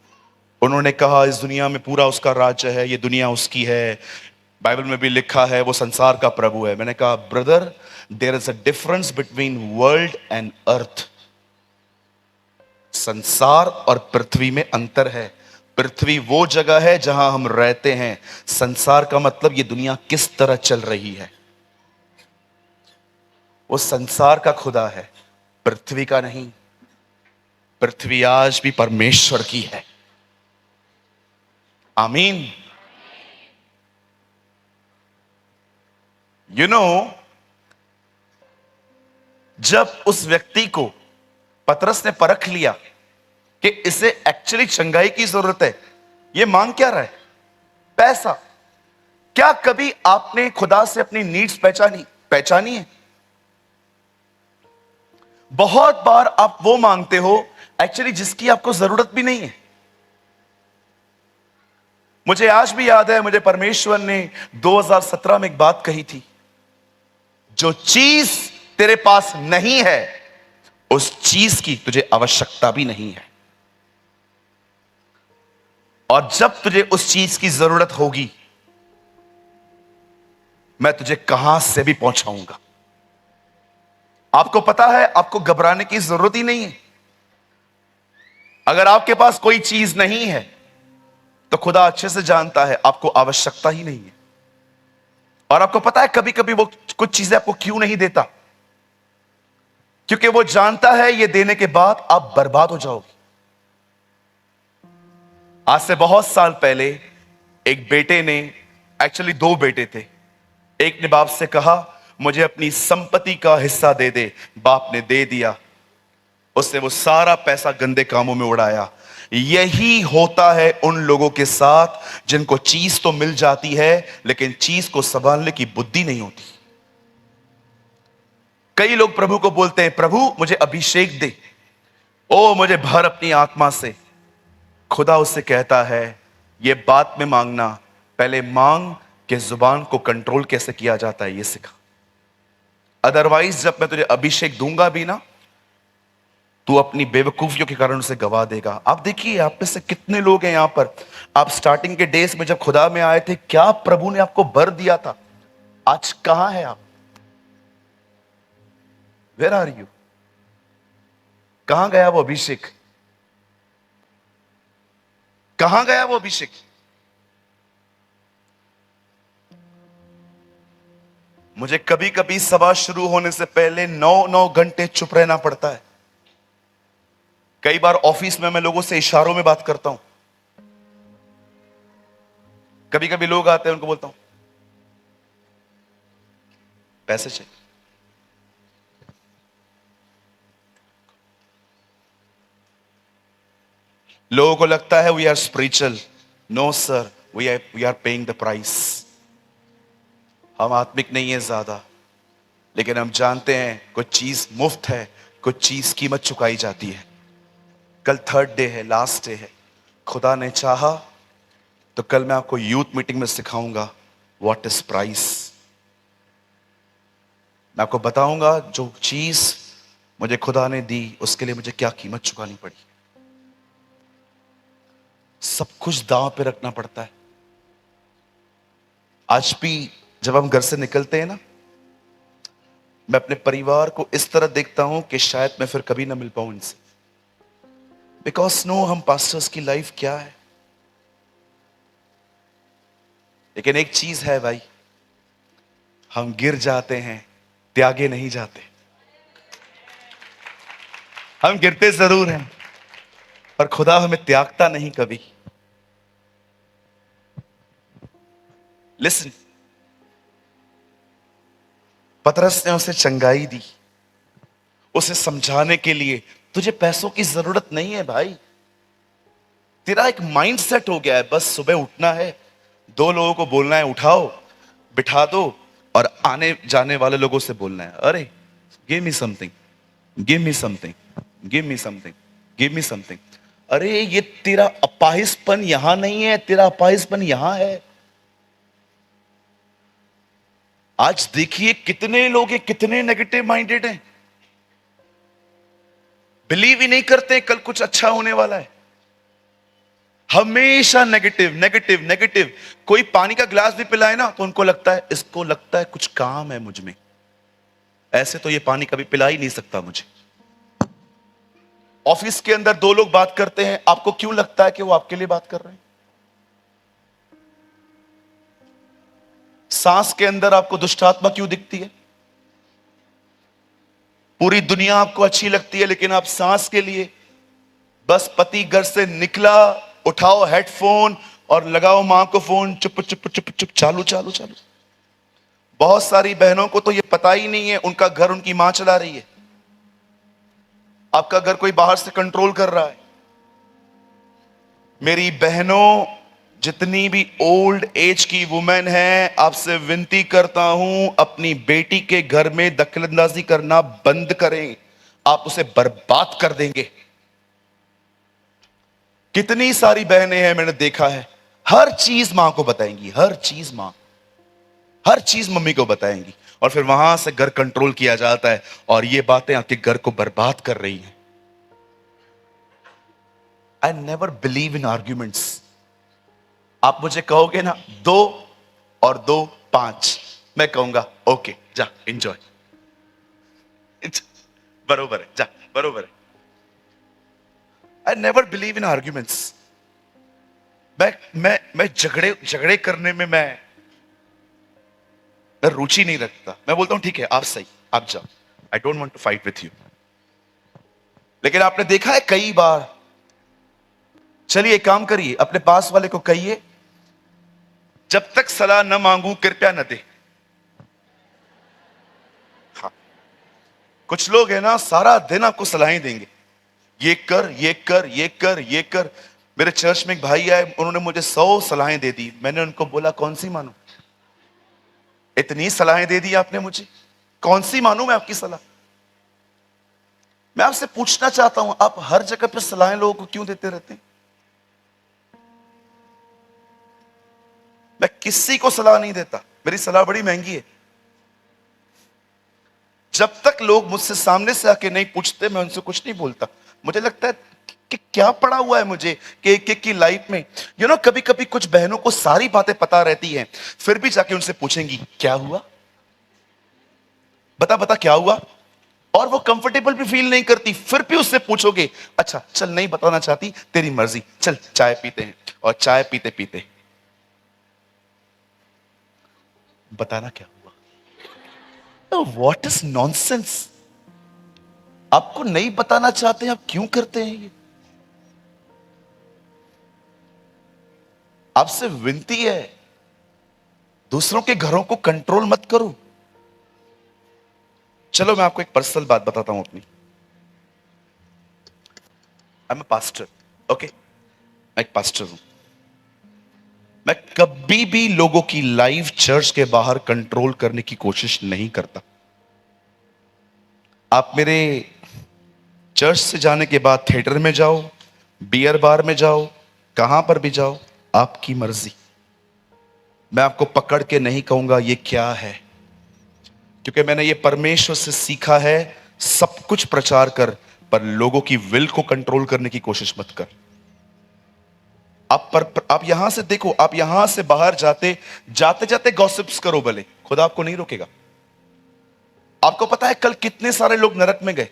उन्होंने कहा इस दुनिया में पूरा उसका राज्य है, ये दुनिया उसकी है, बाइबल में भी लिखा है वो संसार का प्रभु है। मैंने कहा brother, there is a difference between world and earth. संसार और पृथ्वी में अंतर है। पृथ्वी वो जगह है जहां हम रहते हैं। संसार का मतलब ये दुनिया किस तरह चल रही है। वो संसार का खुदा है, पृथ्वी का नहीं। पृथ्वी आज भी परमेश्वर की है। आमीन। यू नो, जब उस व्यक्ति को पतरस ने परख लिया कि इसे एक्चुअली चंगाई की जरूरत है, ये मांग क्या रहा है? पैसा। क्या कभी आपने खुदा से अपनी नीड्स पहचानी है? बहुत बार आप वो मांगते हो एक्चुअली जिसकी आपको जरूरत भी नहीं है। मुझे आज भी याद है, मुझे परमेश्वर ने 2017 में एक बात कही थी, जो चीज तेरे पास नहीं है उस चीज की तुझे आवश्यकता भी नहीं है, और जब तुझे उस चीज की जरूरत होगी मैं तुझे कहां से भी पहुंचाऊंगा। आपको पता है, आपको घबराने की जरूरत ही नहीं है। अगर आपके पास कोई चीज नहीं है तो खुदा अच्छे से जानता है आपको आवश्यकता ही नहीं है। और आपको पता है कभी कभी वो कुछ चीजें आपको क्यों नहीं देता? क्योंकि वो जानता है ये देने के बाद आप बर्बाद हो जाओगे। आज से बहुत साल पहले एक बेटे ने, एक्चुअली दो बेटे थे, एक ने बाप से कहा मुझे अपनी संपत्ति का हिस्सा दे दे। बाप ने दे दिया। उसने वो सारा पैसा गंदे कामों में उड़ाया। यही होता है उन लोगों के साथ जिनको चीज तो मिल जाती है लेकिन चीज को संभालने की बुद्धि नहीं होती। कई लोग प्रभु को बोलते हैं प्रभु मुझे अभिषेक दे, ओ मुझे भर अपनी आत्मा से। खुदा उससे कहता है ये बात में मांगना, पहले मांग कि जुबान को कंट्रोल कैसे किया जाता है ये सिखा। अदरवाइज जब मैं तुझे अभिषेक दूंगा भी ना, तू अपनी बेवकूफियों के कारण उसे गवा देगा। आप देखिए आप में से कितने लोग हैं यहां पर, आप स्टार्टिंग के डेज में जब खुदा में आए थे, क्या प्रभु ने आपको भर दिया था? आज कहां है आप? Where are you? कहां गया वो अभिषेक? कहां गया वो अभिषेक? मुझे कभी कभी सभा शुरू होने से पहले 9 घंटे चुप रहना पड़ता है। कई बार ऑफिस में मैं लोगों से इशारों में बात करता हूं। कभी कभी लोग आते हैं, उनको बोलता हूं पैसे चाहिए। लोगों को लगता है we are spiritual. No sir, we are paying the price. हम आत्मिक नहीं है ज्यादा, लेकिन हम जानते हैं कुछ चीज मुफ्त है, कुछ चीज कीमत चुकाई जाती है। कल 3rd डे है, लास्ट डे है। खुदा ने चाहा तो कल मैं आपको यूथ मीटिंग में सिखाऊंगा व्हाट इज प्राइस। मैं आपको बताऊंगा जो चीज मुझे खुदा ने दी उसके लिए मुझे क्या कीमत चुकानी पड़ी। सब कुछ दांव पे रखना पड़ता है। आज भी जब हम घर से निकलते हैं ना, मैं अपने परिवार को इस तरह देखता हूं कि शायद मैं फिर कभी ना मिल पाऊं इनसे। बिकॉज नो, हम पास्टर्स की लाइफ क्या है। लेकिन एक चीज है भाई, हम गिर जाते हैं, त्यागे नहीं जाते। हम गिरते जरूर हैं पर खुदा हमें त्यागता नहीं कभी। लिसन, पतरस ने उसे चंगाई दी, उसे समझाने के लिए तुझे पैसों की जरूरत नहीं है भाई। तेरा एक माइंड सेट हो गया है, बस सुबह उठना है, 2 लोगों को बोलना है उठाओ, बिठा दो, और आने जाने वाले लोगों से बोलना है अरे give me something, give me something, give me something, give me something. अरे ये तेरा अपाहिजपन यहां नहीं है, तेरा अपाहिजपन यहां है। आज देखिए कितने लोग हैं, कितने नेगेटिव माइंडेड हैं, बिलीव ही नहीं करते कल कुछ अच्छा होने वाला है। हमेशा नेगेटिव नेगेटिव नेगेटिव। कोई पानी का गिलास भी पिलाए ना तो उनको लगता है, इसको लगता है कुछ काम है मुझ में, ऐसे तो ये पानी कभी पिला ही नहीं सकता मुझे। ऑफिस के अंदर दो लोग बात करते हैं, आपको क्यों लगता है कि वो आपके लिए बात कर रहे हैं? सांस के अंदर आपको दुष्ट आत्मा क्यों दिखती है? पूरी दुनिया आपको अच्छी लगती है, लेकिन आप सांस के लिए बस पति घर से निकला, उठाओ हेडफोन और लगाओ मां को फोन, चुप चुप चुप चुप, चालू चालू चालू। बहुत सारी बहनों को तो ये पता ही नहीं है उनका घर उनकी मां चला रही है, आपका घर कोई बाहर से कंट्रोल कर रहा है। मेरी बहनों, जितनी भी ओल्ड एज की वुमेन है, आपसे विनती करता हूं, अपनी बेटी के घर में दखलंदाजी करना बंद करें, आप उसे बर्बाद कर देंगे। कितनी सारी बहनें हैं, मैंने देखा है, हर चीज मां को बताएंगी, हर चीज मां, हर चीज मम्मी को बताएंगी, और फिर वहां से घर कंट्रोल किया जाता है, और ये बातें आपके घर को बर्बाद कर रही हैं। I never believe in arguments. आप मुझे कहोगे ना 2 और 2 5, मैं कहूंगा ओके जा एंजॉय, बरोबर है, जा बरोबर है। I never believe in arguments. मैं झगड़े करने में मैं रुचि नहीं रखता। मैं बोलता हूं ठीक है, आप सही, आप जाओ, I don't want to fight with you. लेकिन आपने देखा है कई बार, चलिए एक काम करिए, अपने पास वाले को कहिए जब तक सलाह न मांगू कृपया न दे। हाँ, कुछ लोग हैं ना, सारा दिन आपको सलाहें देंगे, ये कर ये कर ये कर ये कर। मेरे चर्च में एक भाई आए, उन्होंने मुझे 100 सलाहें दे दी। मैंने उनको बोला कौन सी मानूं, इतनी सलाहें दे दी आपने मुझे, कौन सी मानूं मैं आपकी सलाह? मैं आपसे पूछना चाहता हूं, आप हर जगह पे सलाहें लोगों को क्यों देते रहते हैं? मैं किसी को सलाह नहीं देता, मेरी सलाह बड़ी महंगी है। जब तक लोग मुझसे सामने से आके नहीं पूछते, मैं उनसे कुछ नहीं बोलता। मुझे लगता है कि क्या पड़ा हुआ है मुझे कि एक एक की लाइफ में, कभी कभी कुछ बहनों को सारी बातें पता रहती हैं, फिर भी जाके उनसे पूछेंगी क्या हुआ, बता बता क्या हुआ, और वो कंफर्टेबल भी फील नहीं करती, फिर भी उससे पूछोगे, अच्छा चल नहीं बताना चाहती, तेरी मर्जी, चल चाय पीते हैं। और चाय पीते पीते बताना क्या हुआ। What is nonsense. आपको नहीं बताना चाहते हैं, आप क्यों करते हैं ये? आपसे विनती है, दूसरों के घरों को कंट्रोल मत करो। चलो मैं आपको एक पर्सनल बात बताता हूं अपनी। I am a pastor, okay, मैं एक पास्टर हूं। मैं कभी भी लोगों की लाइफ चर्च के बाहर कंट्रोल करने की कोशिश नहीं करता। आप मेरे चर्च से जाने के बाद थिएटर में जाओ, बियर बार में जाओ, कहां पर भी जाओ, आपकी मर्जी। मैं आपको पकड़ के नहीं कहूंगा ये क्या है, क्योंकि मैंने ये परमेश्वर से सीखा है, सब कुछ प्रचार कर, पर लोगों की विल को कंट्रोल करने की कोशिश मत कर। आप यहां से देखो, आप यहां से बाहर जाते जाते गॉसिप्स करो भले, खुदा आपको नहीं रोकेगा। आपको पता है कल कितने सारे लोग नरक में गए,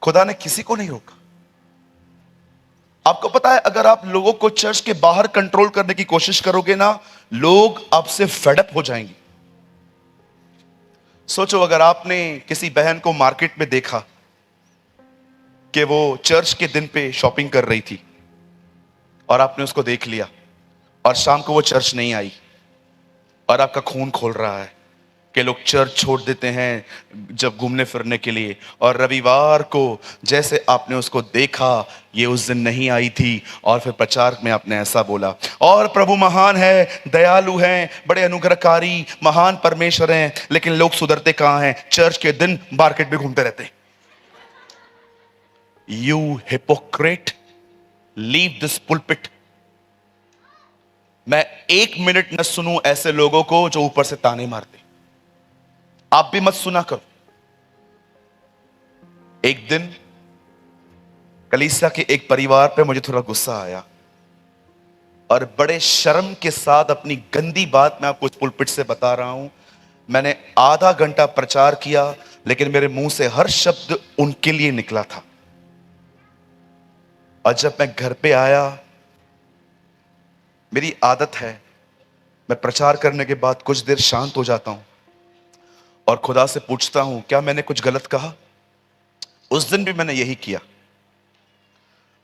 खुदा ने किसी को नहीं रोका। आपको पता है अगर आप लोगों को चर्च के बाहर कंट्रोल करने की कोशिश करोगे ना, लोग आपसे फेडअप हो जाएंगे। सोचो अगर आपने किसी बहन को मार्केट में देखा कि वो चर्च के दिन पे शॉपिंग कर रही थी, और आपने उसको देख लिया, और शाम को वो चर्च नहीं आई, और आपका खून खोल रहा है कि लोग चर्च छोड़ देते हैं जब घूमने फिरने के लिए, और रविवार को जैसे आपने उसको देखा, ये उस दिन नहीं आई थी, और फिर प्रचार में आपने ऐसा बोला, और प्रभु महान है, दयालु हैं, बड़े अनुग्रहकारी महान परमेश्वर हैं, लेकिन लोग सुधरते कहां हैं? चर्च के दिन मार्केट में घूमते रहते। You hypocrite, leave this pulpit. मैं 1 मिनट न सुनूं ऐसे लोगों को जो ऊपर से ताने मारते। आप भी मत सुना करो। एक दिन कलीसिया के एक परिवार पे मुझे थोड़ा गुस्सा आया। और बड़े शर्म के साथ अपनी गंदी बात मैं आपको इस पुलपिट से बता रहा हूं, मैंने आधा घंटा प्रचार किया, लेकिन मेरे मुंह से हर शब्द उनके लिए निकला था। और जब मैं घर पे आया, मेरी आदत है, मैं प्रचार करने के बाद कुछ देर शांत हो जाता हूं और खुदा से पूछता हूं, क्या मैंने कुछ गलत कहा? उस दिन भी मैंने यही किया।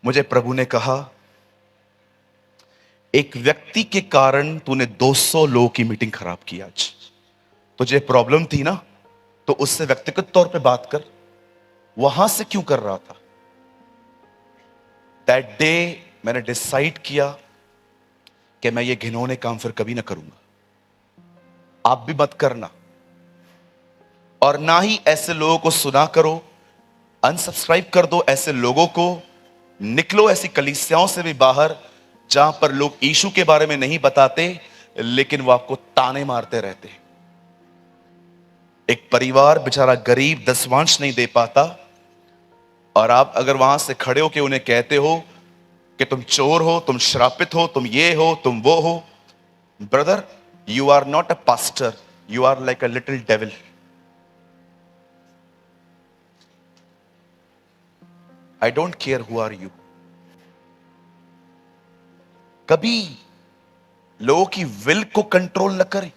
मुझे प्रभु ने कहा, एक व्यक्ति के कारण तूने 200 लोगों की मीटिंग खराब की। आज तुझे प्रॉब्लम थी ना, तो उससे व्यक्तिगत तौर पे बात कर। वहां से क्यों कर रहा था? दैट डे मैंने डिसाइड किया कि मैं ये घिनौने काम फिर कभी ना करूंगा। आप भी मत करना, और ना ही ऐसे लोगों को सुना करो। अनसब्सक्राइब कर दो ऐसे लोगों को। निकलो ऐसी कलीसियाओं से भी बाहर, जहां पर लोग यीशु के बारे में नहीं बताते, लेकिन वो आपको ताने मारते रहते हैं। एक परिवार बेचारा गरीब 10वांश नहीं दे पाता, और आप अगर वहां से खड़े हो के उन्हें कहते हो कि तुम चोर हो, तुम श्रापित हो, तुम ये हो, तुम वो हो। Brother, you are not a pastor, you are like a little devil. I don't care who are you. कभी लोगों की विल को कंट्रोल न करें,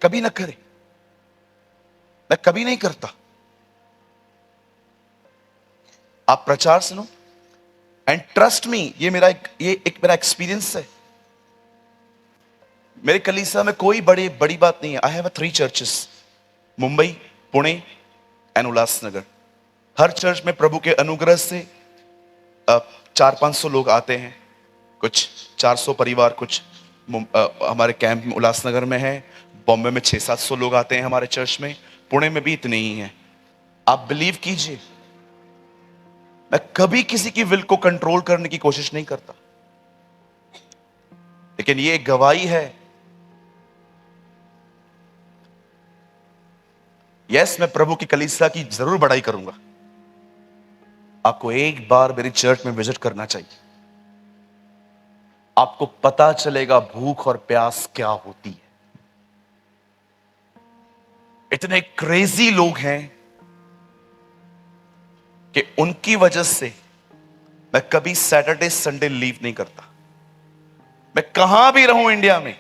कभी ना करें। मैं कभी नहीं करता। आप प्रचार सुनो, एंड ट्रस्ट मी, ये एक मेरा एक्सपीरियंस है। मेरे कलीसिया में कोई बड़ी बात नहीं है। I have 3 churches, Mumbai, Pune and Ulhasnagar. Her church में प्रभु के अनुग्रह से 400-500 लोग आते हैं। कुछ 400 परिवार, कुछ हमारे कैंप में उल्लासनगर में है। बॉम्बे में 600-700 लोग आते हैं हमारे चर्च में। पुणे में भी इतने ही हैं। आप बिलीव कीजिए, मैं कभी किसी की विल को कंट्रोल करने की कोशिश नहीं करता, लेकिन ये गवाही है। यस, मैं प्रभु की कलीसिया की जरूर बड़ाई करूंगा। आपको एक बार मेरी चर्च में विजिट करना चाहिए। आपको पता चलेगा भूख और प्यास क्या होती है। इतने क्रेजी लोग हैं कि उनकी वजह से मैं कभी सैटरडे संडे लीव नहीं करता। मैं कहां भी रहूं इंडिया में,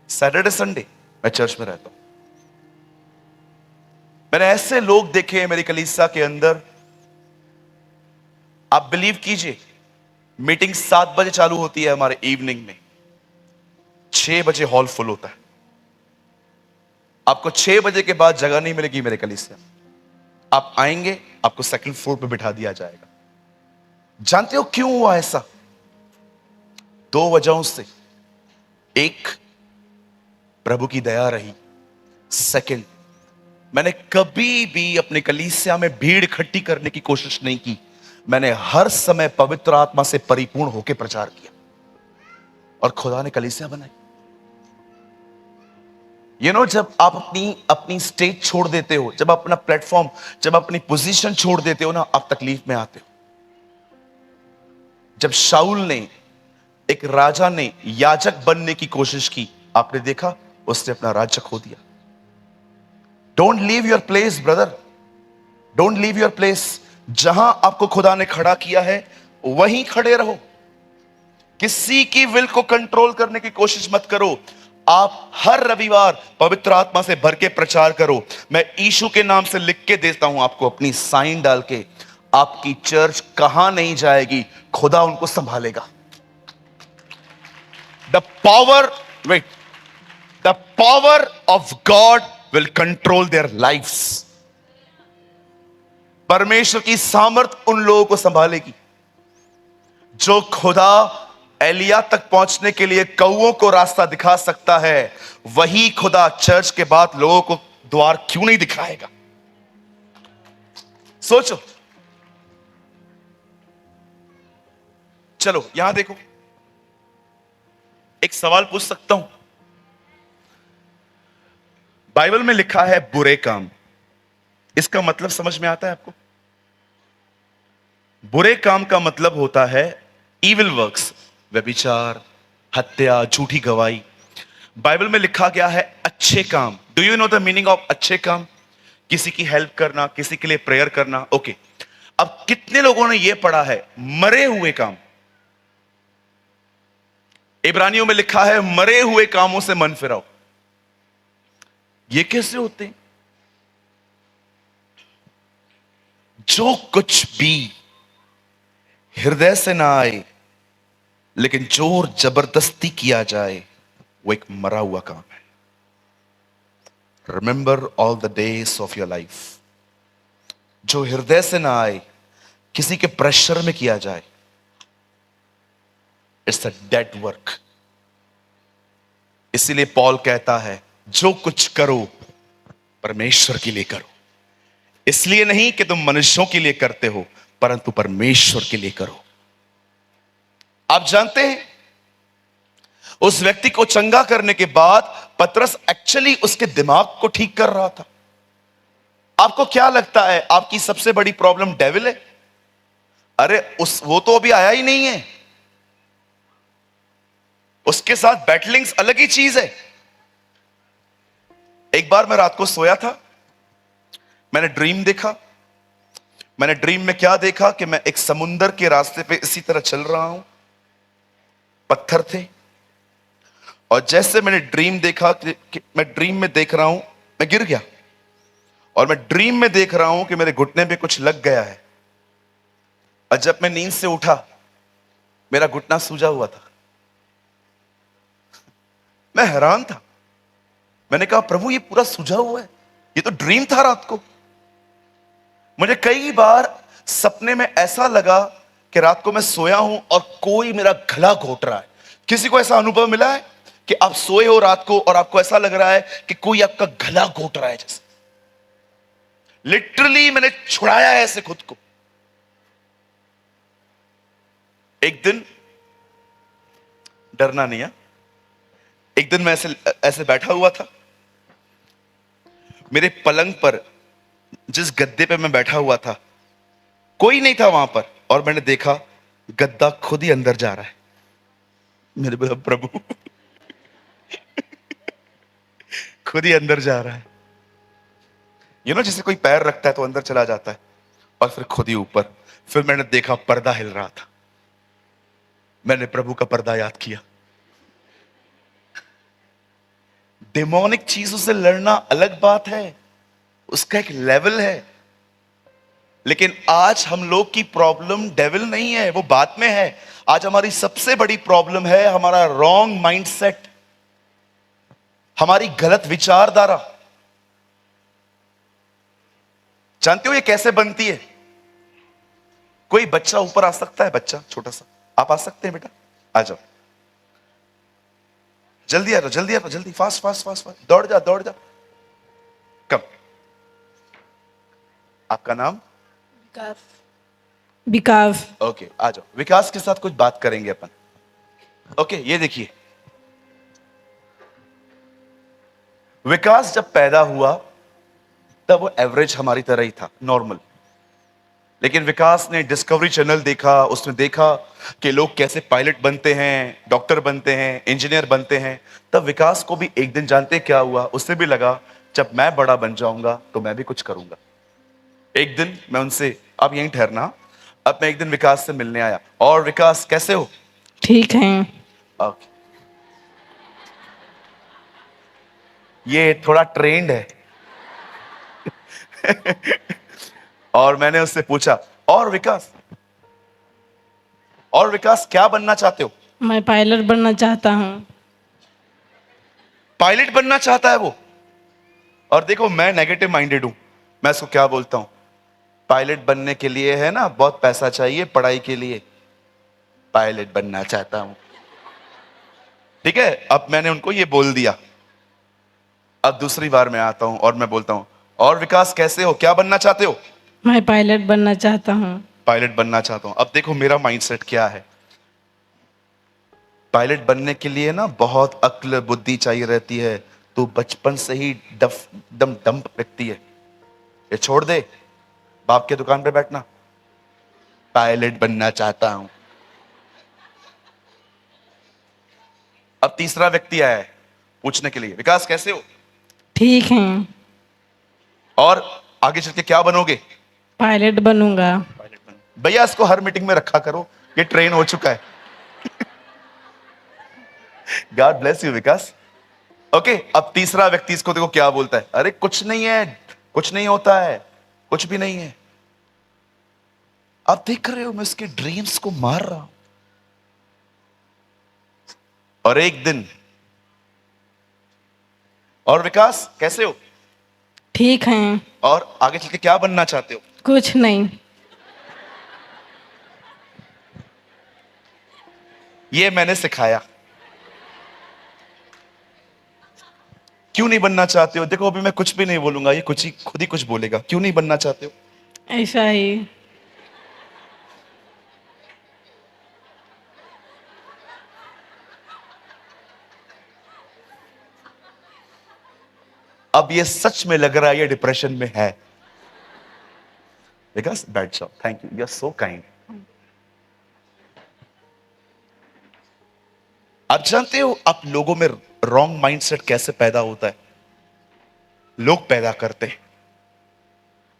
सैटरडे संडे मैं चर्च में रहता हूं। मैंने ऐसे लोग देखे हैं मेरी कलीसिया के अंदर, आप बिलीव कीजिए, मीटिंग 7 बजे चालू होती है हमारे इवनिंग में, 6 बजे हॉल फुल होता है। आपको 6 बजे के बाद जगह नहीं मिलेगी मेरे कलीसिया। आप आएंगे, आपको सेकंड फ्लोर पे बिठा दिया जाएगा। जानते हो क्यों हुआ ऐसा? 2 वजहों से। एक, प्रभु की दया रही। सेकंड, मैंने कभी भी अपने कलीसिया में भीड़ इकट्ठी करने की कोशिश नहीं की। मैंने हर समय पवित्र आत्मा से परिपूर्ण होकर प्रचार किया, और खुदा ने कलीसिया बनाई। जब आप अपनी स्टेज छोड़ देते हो, जब अपना प्लेटफॉर्म, जब अपनी पोजीशन छोड़ देते हो ना, आप तकलीफ में आते हो। जब शाऊल ने, एक राजा ने याजक बनने की कोशिश की, आपने देखा उसने अपना राज्य खो दिया। Don't leave your place brother, don't leave your place. जहां आपको खुदा ने खड़ा किया है वहीं खड़े रहो। किसी की विल को कंट्रोल करने की कोशिश मत करो। आप हर रविवार पवित्र आत्मा से भर के प्रचार करो। मैं यीशु के नाम से लिख के देता हूं आपको, अपनी साइन डाल के। आपकी चर्च कहां नहीं जाएगी, खुदा उनको संभालेगा। The power, wait, the power of God will control their lifes. परमेश्वर की सामर्थ उन लोगों को संभालेगी। जो खुदा एलिया तक पहुंचने के लिए कौओं को रास्ता दिखा सकता है, वही खुदा चर्च के बाद लोगों को द्वार क्यों नहीं दिखाएगा? सोचो। चलो यहां देखो, एक सवाल पूछ सकता हूं। बाइबल में लिखा है बुरे काम, इसका मतलब समझ में आता है आपको? बुरे काम का मतलब होता है इविल वर्क्स, व्यभिचार, हत्या, झूठी गवाही। बाइबल में लिखा गया है अच्छे काम। Do you know the meaning of अच्छे काम? किसी की हेल्प करना, किसी के लिए प्रेयर करना। ओके, अब कितने लोगों ने यह पढ़ा है मरे हुए काम? इब्रानियों में लिखा है मरे हुए कामों से मन फिराओ। ये कैसे होते हैं? जो कुछ भी हृदय से ना आए लेकिन जोर जबरदस्ती किया जाए, वो एक मरा हुआ काम है। Remember all the days of your life. जो हृदय से ना आए, किसी के प्रेशर में किया जाए, इट्स अ डेड वर्क। इसीलिए पॉल कहता है जो कुछ करो परमेश्वर के लिए करो। इसलिए नहीं कि तुम मनुष्यों के लिए करते हो, परंतु परमेश्वर के लिए करो। आप जानते हैं उस व्यक्ति को चंगा करने के बाद पतरस एक्चुअली उसके दिमाग को ठीक कर रहा था। आपको क्या लगता है आपकी सबसे बड़ी प्रॉब्लम डेविल है? अरे वो तो अभी आया ही नहीं है। उसके साथ बैटलिंग्स अलग ही चीज है। एक बार मैं रात को सोया था, मैंने ड्रीम देखा। मैंने ड्रीम में क्या देखा कि मैं एक समुंदर के रास्ते पे इसी तरह चल रहा हूं, पत्थर थे, और जैसे मैंने ड्रीम देखा कि मैं ड्रीम में देख रहा हूं मैं गिर गया, और मैं ड्रीम में देख रहा हूं कि मेरे घुटने पे कुछ लग गया है, और जब मैं नींद से उठा मेरा घुटना सूजा हुआ था। मैं हैरान था। मैंने कहा प्रभु ये पूरा सूजा हुआ है, ये तो ड्रीम था रात को। मुझे कई बार सपने में ऐसा लगा कि रात को मैं सोया हूं और कोई मेरा गला घोट रहा है। किसी को ऐसा अनुभव मिला है कि आप सोए हो रात को और आपको ऐसा लग रहा है कि कोई आपका गला घोट रहा है? जैसे लिटरली मैंने छुड़ाया है ऐसे खुद को। एक दिन, डरना नहीं है, एक दिन मैं ऐसे बैठा हुआ था। मेरे पलंग पर जिस गद्दे पे मैं बैठा हुआ था कोई नहीं था वहां पर, और मैंने देखा गद्दा खुद ही अंदर जा रहा है। मैंने बोला प्रभु खुद ही अंदर जा रहा है। जैसे कोई पैर रखता है तो अंदर चला जाता है, और फिर खुद ही ऊपर। फिर मैंने देखा पर्दा हिल रहा था। मैंने प्रभु का पर्दा याद किया। डेमोनिक चीजों से लड़ना अलग बात है, उसका एक लेवल है। लेकिन आज हम लोग की प्रॉब्लम डेविल नहीं है, वो बात में है। आज हमारी सबसे बड़ी प्रॉब्लम है हमारा रॉन्ग माइंडसेट, हमारी गलत विचारधारा। जानते हो ये कैसे बनती है? कोई बच्चा ऊपर आ सकता है, बच्चा छोटा सा, आप आ सकते हैं बेटा, आ जाओ, जल्दी आ जाओ, जल्दी आ जाओ, जल्दी, फास्ट फास्ट फास्ट फास्ट, दौड़ जा दौड़ जा, कम। आपका नाम? विकास। विकास। ओके, आ जाओ। विकास के साथ कुछ बात करेंगे अपन। ओके, ये देखिए, विकास जब पैदा हुआ तब वो एवरेज हमारी तरह ही था, नॉर्मल। लेकिन विकास ने डिस्कवरी चैनल देखा, उसने देखा कि लोग कैसे पायलट बनते हैं, डॉक्टर बनते हैं, इंजीनियर बनते हैं। तब विकास को भी एक दिन, जानते क्या हुआ? उससे भी लगा जब मैं बड़ा बन जाऊंगा तो मैं भी कुछ करूंगा। एक दिन मैं उनसे, आप यहीं ठहरना, अब मैं एक दिन विकास से मिलने आया। और विकास कैसे हो? ठीक है। ओके, ये थोड़ा ट्रेंड है और मैंने उससे पूछा, और विकास क्या बनना चाहते हो? मैं पायलट बनना चाहता हूँ। पायलट बनना चाहता है वो। और देखो मैं नेगेटिव माइंडेड हूं, मैं इसको क्या बोलता हूं, पायलट बनने के लिए है ना बहुत पैसा चाहिए पढ़ाई के लिए, पायलट बनना चाहता हूं। ठीक है, अब मैंने उनको ये बोल दिया। अब दूसरी बार मैं आता हूं और मैं बोलता हूं, और विकास कैसे हो, क्या बनना चाहते हो? मैं पायलट बनना चाहता हूँ। पायलट बनना चाहता हूं। अब देखो मेरा माइंडसेट क्या है। पायलट बनने के लिए ना बहुत अक्ल बुद्धि चाहिए रहती है। तू बचपन से ही डम्प व्यक्ति है, ये छोड़ दे, बाप के दुकान पे बैठना। पायलट बनना चाहता हूं। अब तीसरा व्यक्ति आया है पूछने के लिए, विकास कैसे हो ठीक हैं। और आगे चल के क्या बनोगे? पायलट बनूंगा। भैया इसको हर मीटिंग में रखा करो, ये ट्रेन हो चुका है। God bless you Vikas. Okay, अब तीसरा व्यक्ति इसको देखो क्या बोलता है, अरे कुछ नहीं है, कुछ नहीं होता है, कुछ भी नहीं है। आप देख रहे हो मैं उसके ड्रीम्स को मार रहा हूं। और एक दिन, और विकास कैसे हो? ठीक हैं। और आगे चल के क्या बनना चाहते हो? कुछ नहीं। ये मैंने सिखाया। क्यों नहीं बनना चाहते हो? देखो अभी मैं कुछ भी नहीं बोलूंगा, ये कुछ ही खुद ही कुछ बोलेगा। क्यों नहीं बनना चाहते हो? ऐसा ही। अब ये सच में लग रहा है ये डिप्रेशन में है। विकास बैठ जाओ, thank you, you are so kind. आप जानते हो आप लोगों में रॉन्ग माइंडसेट कैसे पैदा होता है? लोग पैदा करते हैं।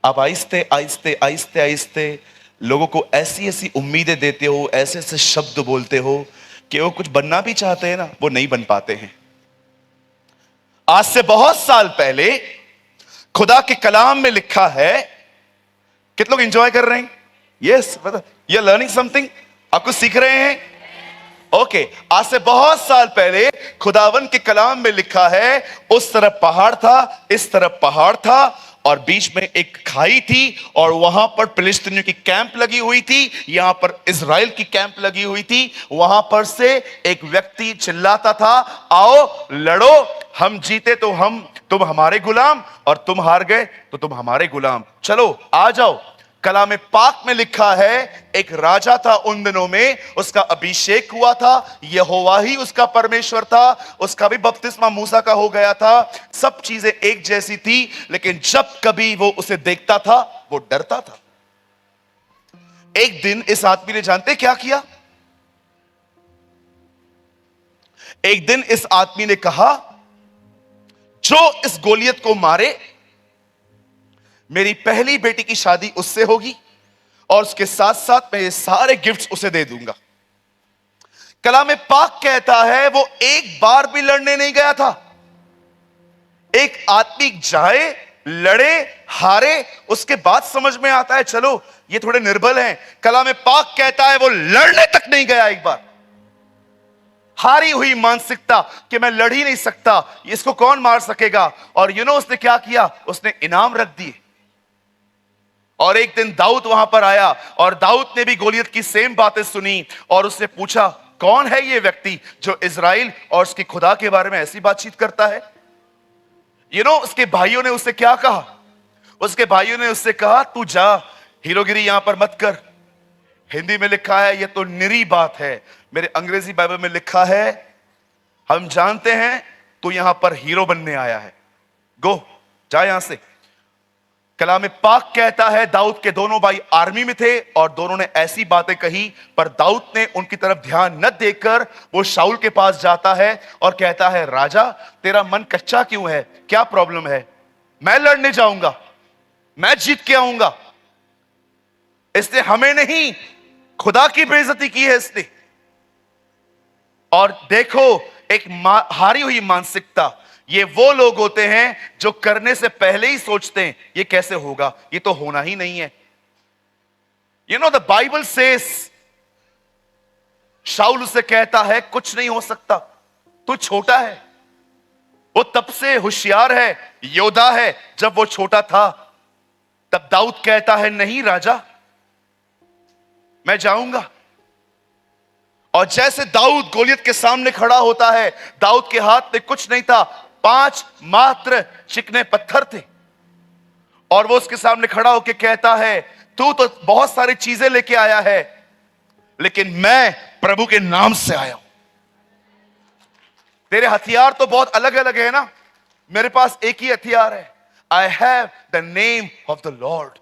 आप आहिस्ते आहिस्ते आहिस्ते आहिस्ते लोगों को ऐसी ऐसी उम्मीदें देते हो, ऐसे ऐसे शब्द बोलते हो कि वो कुछ बनना भी चाहते हैं ना, वो नहीं बन पाते हैं। आज से बहुत साल पहले खुदा के कलाम में लिखा है, कितने लोग एंजॉय कर रहे हैं? Yes, you are learning something, आप कुछ सीख रहे हैं। ओके, आज से बहुत साल पहले खुदावन के कलाम में लिखा है, उस तरफ पहाड़ था, इस तरफ पहाड़ था, और बीच में एक खाई थी, और वहां पर फिलिस्तीनियों की कैंप लगी हुई थी, यहां पर इजराइल की कैंप लगी हुई थी। वहां पर से एक व्यक्ति चिल्लाता था, आओ लड़ो, हम जीते तो तुम हमारे गुलाम, और तुम हार गए तो तुम हमारे गुलाम, चलो आ जाओ। कलाम पाक में लिखा है, एक राजा था उन दिनों में, उसका अभिषेक हुआ था, यहोवा ही उसका परमेश्वर था, उसका भी बपतिस्मा मूसा का हो गया था, सब चीजें एक जैसी थी, लेकिन जब कभी वो उसे देखता था वो डरता था। एक दिन इस आदमी ने जानते क्या किया? एक दिन इस आदमी ने कहा, जो इस गोलियत को मारे, मेरी पहली बेटी की शादी उससे होगी, और उसके साथ साथ मैं ये सारे गिफ्ट्स उसे दे दूंगा। कलाम पाक कहता है वो एक बार भी लड़ने नहीं गया था। एक आदमी जाए, लड़े, हारे, उसके बाद समझ में आता है चलो ये थोड़े निर्बल हैं। कलाम पाक कहता है वो लड़ने तक नहीं गया एक बार। हारी हुई मानसिकता कि मैं लड़ ही नहीं सकता, इसको कौन मार सकेगा। और उसने क्या किया? उसने इनाम रख दिए। और एक दिन दाऊद वहां पर आया, और दाऊद ने भी गोलियत की सेम बातें सुनी, और उससे पूछा कौन है ये व्यक्ति जो इजराइल और उसके खुदा के बारे में ऐसी बातचीत करता है। उसके भाइयों ने उससे क्या कहा? उसके भाइयों ने उससे कहा, तू जा, हीरोगिरी यहां पर मत कर। हिंदी में लिखा है ये तो निरी बात है, मेरे अंग्रेजी बाइबल में लिखा है, हम जानते हैं तू यहां पर हीरो बनने आया है, गो जा यहां से। कलाम पाक कहता है दाऊद के दोनों भाई आर्मी में थे, और दोनों ने ऐसी बातें कही, पर दाऊद ने उनकी तरफ ध्यान न देकर वो शाऊल के पास जाता है और कहता है, राजा तेरा मन कच्चा क्यों है? क्या प्रॉब्लम है? मैं लड़ने जाऊंगा, मैं जीत के आऊंगा। इसने हमें नहीं, खुदा की बेइज्जती की है इसने। और देखो, एक हारी हुई मानसिकता, ये वो लोग होते हैं जो करने से पहले ही सोचते हैं ये कैसे होगा, ये तो होना ही नहीं है। द बाइबल सेस, शाऊल उसे कहता है कुछ नहीं हो सकता, तू छोटा है। वो तब से होशियार है, योद्धा है, जब वो छोटा था। तब दाऊद कहता है, नहीं राजा, मैं जाऊंगा। और जैसे दाऊद गोलियत के सामने खड़ा होता है, दाऊद के हाथ में कुछ नहीं था, 5 मात्र चिकने पत्थर थे, और वो उसके सामने खड़ा होकर कहता है, तू तो बहुत सारी चीजें लेके आया है, लेकिन मैं प्रभु के नाम से आया हूं। तेरे हथियार तो बहुत अलग अलग है ना, मेरे पास एक ही हथियार है, I have the name of the Lord.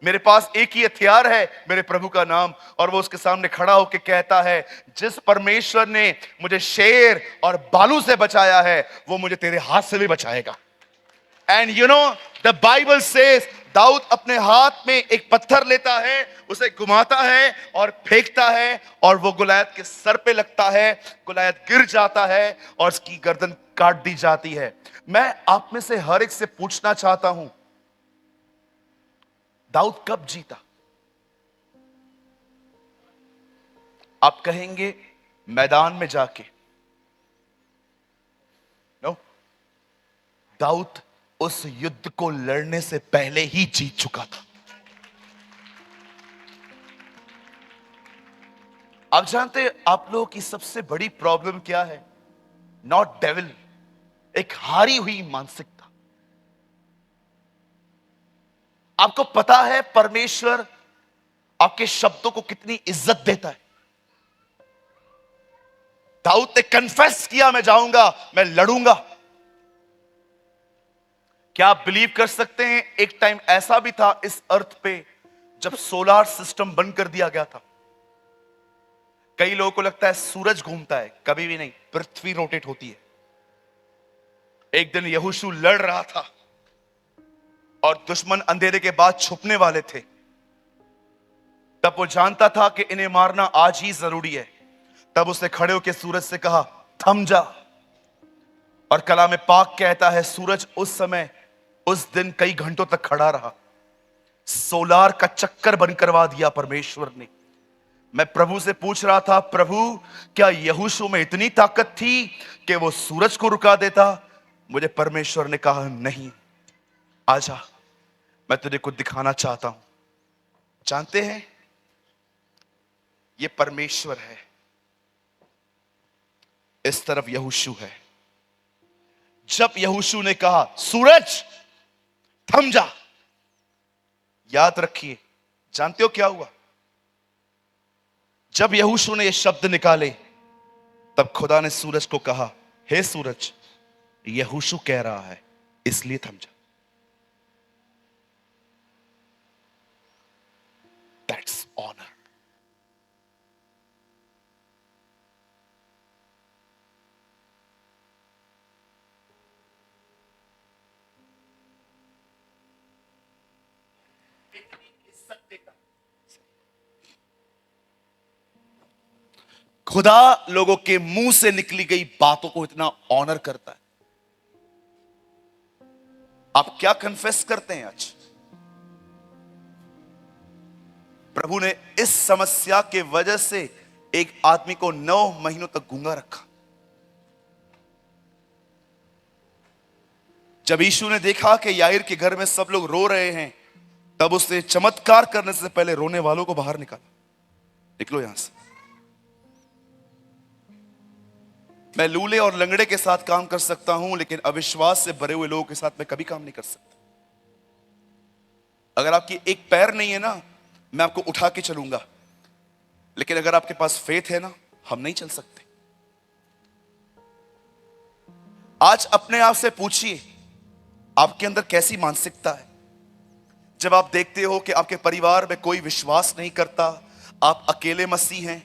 मेरे पास एक ही हथियार है, मेरे प्रभु का नाम, और वो उसके सामने खड़ा होकर कहता है, जिस परमेश्वर ने मुझे शेर और बालू से बचाया है, वो मुझे तेरे हाथ से भी बचाएगा। And you know the Bible says, दाऊद अपने हाथ में एक पत्थर लेता है, उसे घुमाता है और फेंकता है, और वो गुलायत के सर पे लगता है, गुलायत गिर जाता है और उसकी गर्दन काट दी जाती है। मैं आप में से हर एक से पूछना चाहता हूं, दाऊद कब जीता? आप कहेंगे मैदान में जाके। नो, दाऊद उस युद्ध को लड़ने से पहले ही जीत चुका था। आप जानते हैं आप लोगों की सबसे बड़ी प्रॉब्लम क्या है? नॉट डेविल, एक हारी हुई मानसिकता। आपको पता है परमेश्वर आपके शब्दों को कितनी इज्जत देता है। दाऊद ने कन्फेस किया, मैं जाऊंगा, मैं लड़ूंगा। क्या आप बिलीव कर सकते हैं, एक टाइम ऐसा भी था इस अर्थ पे जब सोलार सिस्टम बंद कर दिया गया था। कई लोगों को लगता है सूरज घूमता है, कभी भी नहीं, पृथ्वी रोटेट होती है। एक दिन यहोशू लड़ रहा था और दुश्मन अंधेरे के बाद छुपने वाले थे। तब वो जानता था कि इन्हें मारना आज ही जरूरी है। तब उसने खड़े होकर सूरज से कहा, थम जा। और कलाम पाक कहता है सूरज उस समय, उस दिन कई घंटों तक खड़ा रहा। सोलार का चक्कर बंद करवा दिया परमेश्वर ने। मैं प्रभु से पूछ रहा था, प्रभु क्या यहोशू में इतनी ताकत थी कि वो सूरज को रुका देता? मुझे परमेश्वर ने कहा, नहीं, आजा, मैं तुझे कुछ दिखाना चाहता हूं। जानते हैं, ये परमेश्वर है, इस तरफ यहोशू है। जब यहोशू ने कहा, सूरज थम जा, याद रखिए, जानते हो क्या हुआ? जब यहोशू ने ये शब्द निकाले, तब खुदा ने सूरज को कहा, हे सूरज, यहोशू कह रहा है, इसलिए थम जा। That's honour. खुदा लोगों के मुंह से निकली गई बातों को इतना ऑनर करता है। आप क्या कन्फेस करते हैं आज? प्रभु ने इस समस्या के वजह से एक आदमी को 9 महीनों तक गूंगा रखा। जब यीशु ने देखा कि याईर के घर में सब लोग रो रहे हैं, तब उसने चमत्कार करने से पहले रोने वालों को बाहर निकाला, निकलो यहां से। मैं लूले और लंगड़े के साथ काम कर सकता हूं, लेकिन अविश्वास से भरे हुए लोगों के साथ मैं कभी काम नहीं कर सकता। अगर आपकी एक पैर नहीं है ना, मैं आपको उठा के चलूंगा, लेकिन अगर आपके पास फेथ है ना, हम नहीं चल सकते। आज अपने आप से पूछिए, आपके अंदर कैसी मानसिकता है? जब आप देखते हो कि आपके परिवार में कोई विश्वास नहीं करता, आप अकेले मसीह हैं,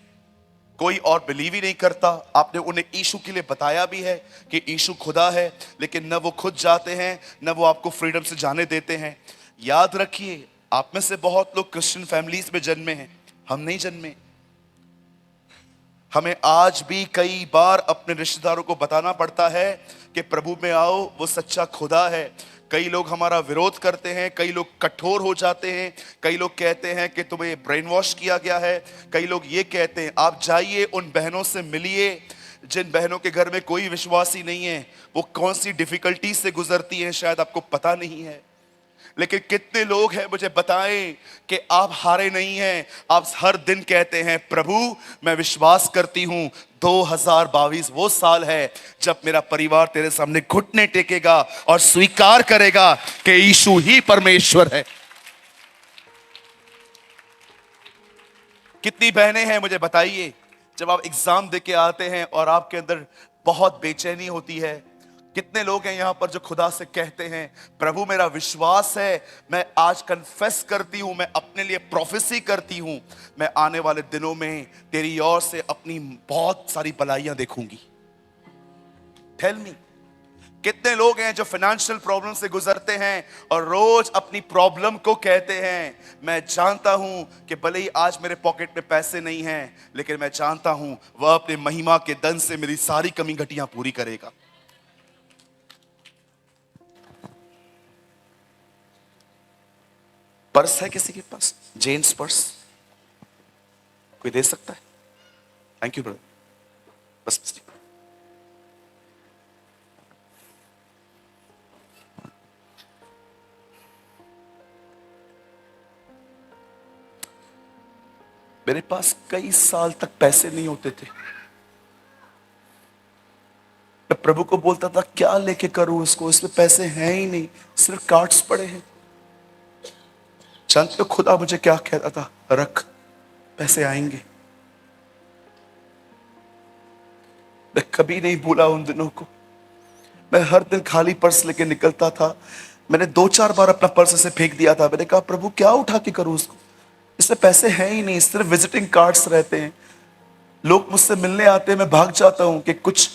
कोई और बिलीव ही नहीं करता। आपने उन्हें यीशु के लिए बताया भी है कि यीशु खुदा है, लेकिन न वो खुद जाते हैं, न वो आपको फ्रीडम से जाने देते हैं। याद रखिए, आप में से बहुत लोग क्रिश्चियन फैमिलीज में जन्मे हैं, हम नहीं जन्मे। हमें आज भी कई बार अपने रिश्तेदारों को बताना पड़ता है कि प्रभु में आओ, वो सच्चा खुदा है। कई लोग हमारा विरोध करते हैं, कई लोग कठोर हो जाते हैं, कई लोग कहते हैं कि तुम्हें ब्रेन वॉश किया गया है। कई लोग ये कहते हैं, आप जाइए उन बहनों से मिलिए जिन बहनों के घर में कोई विश्वास ही नहीं है, वो कौन सी डिफिकल्टी से गुजरती हैं, शायद आपको पता नहीं है। लेकिन कितने लोग हैं, मुझे बताएं कि आप हारे नहीं हैं। आप हर दिन कहते हैं, प्रभु मैं विश्वास करती हूं 2022 वो साल है जब मेरा परिवार तेरे सामने घुटने टेकेगा और स्वीकार करेगा कि यीशु ही परमेश्वर है। कितनी बहनें हैं, मुझे बताइए, जब आप एग्जाम देके आते हैं और आपके अंदर बहुत बेचैनी होती है, कितने लोग हैं यहां पर जो खुदा से कहते हैं, प्रभु मेरा विश्वास है, मैं आज कन्फेस करती हूं, मैं अपने लिए प्रोफेसी करती हूं, मैं आने वाले दिनों में तेरी ओर से अपनी बहुत सारी भलाइयां देखूंगी। टेल मी, कितने लोग हैं जो फाइनेंशियल प्रॉब्लम से गुजरते हैं और रोज अपनी प्रॉब्लम को कहते हैं, मैं जानता हूं कि भले ही आज मेरे पॉकेट में पैसे नहीं हैं, लेकिन मैं जानता हूं वह अपने महिमा के धन से मेरी सारी कमी घटियां पूरी करेगा। पर्स है किसी के पास? जेन्स पर्स कोई दे सकता है? Thank you brother. बस मेरे पास कई साल तक पैसे नहीं होते थे। मैं प्रभु को बोलता था क्या लेके करूं इसको, इसमें पैसे हैं ही नहीं, सिर्फ कार्ड्स पड़े हैं। जानते हो खुदा मुझे क्या कहता था? रख, पैसे आएंगे। मैं कभी नहीं भूला उन दिनों को। मैं हर दिन खाली पर्स लेके निकलता था। मैंने 2-4 बार अपना पर्स ऐसे फेंक दिया था। मैंने कहा प्रभु क्या उठा के करूं इसको, इसमें पैसे हैं ही नहीं, सिर्फ विजिटिंग कार्ड्स रहते हैं। लोग मुझसे मिलने आते हैं, मैं भाग जाता हूं कि कुछ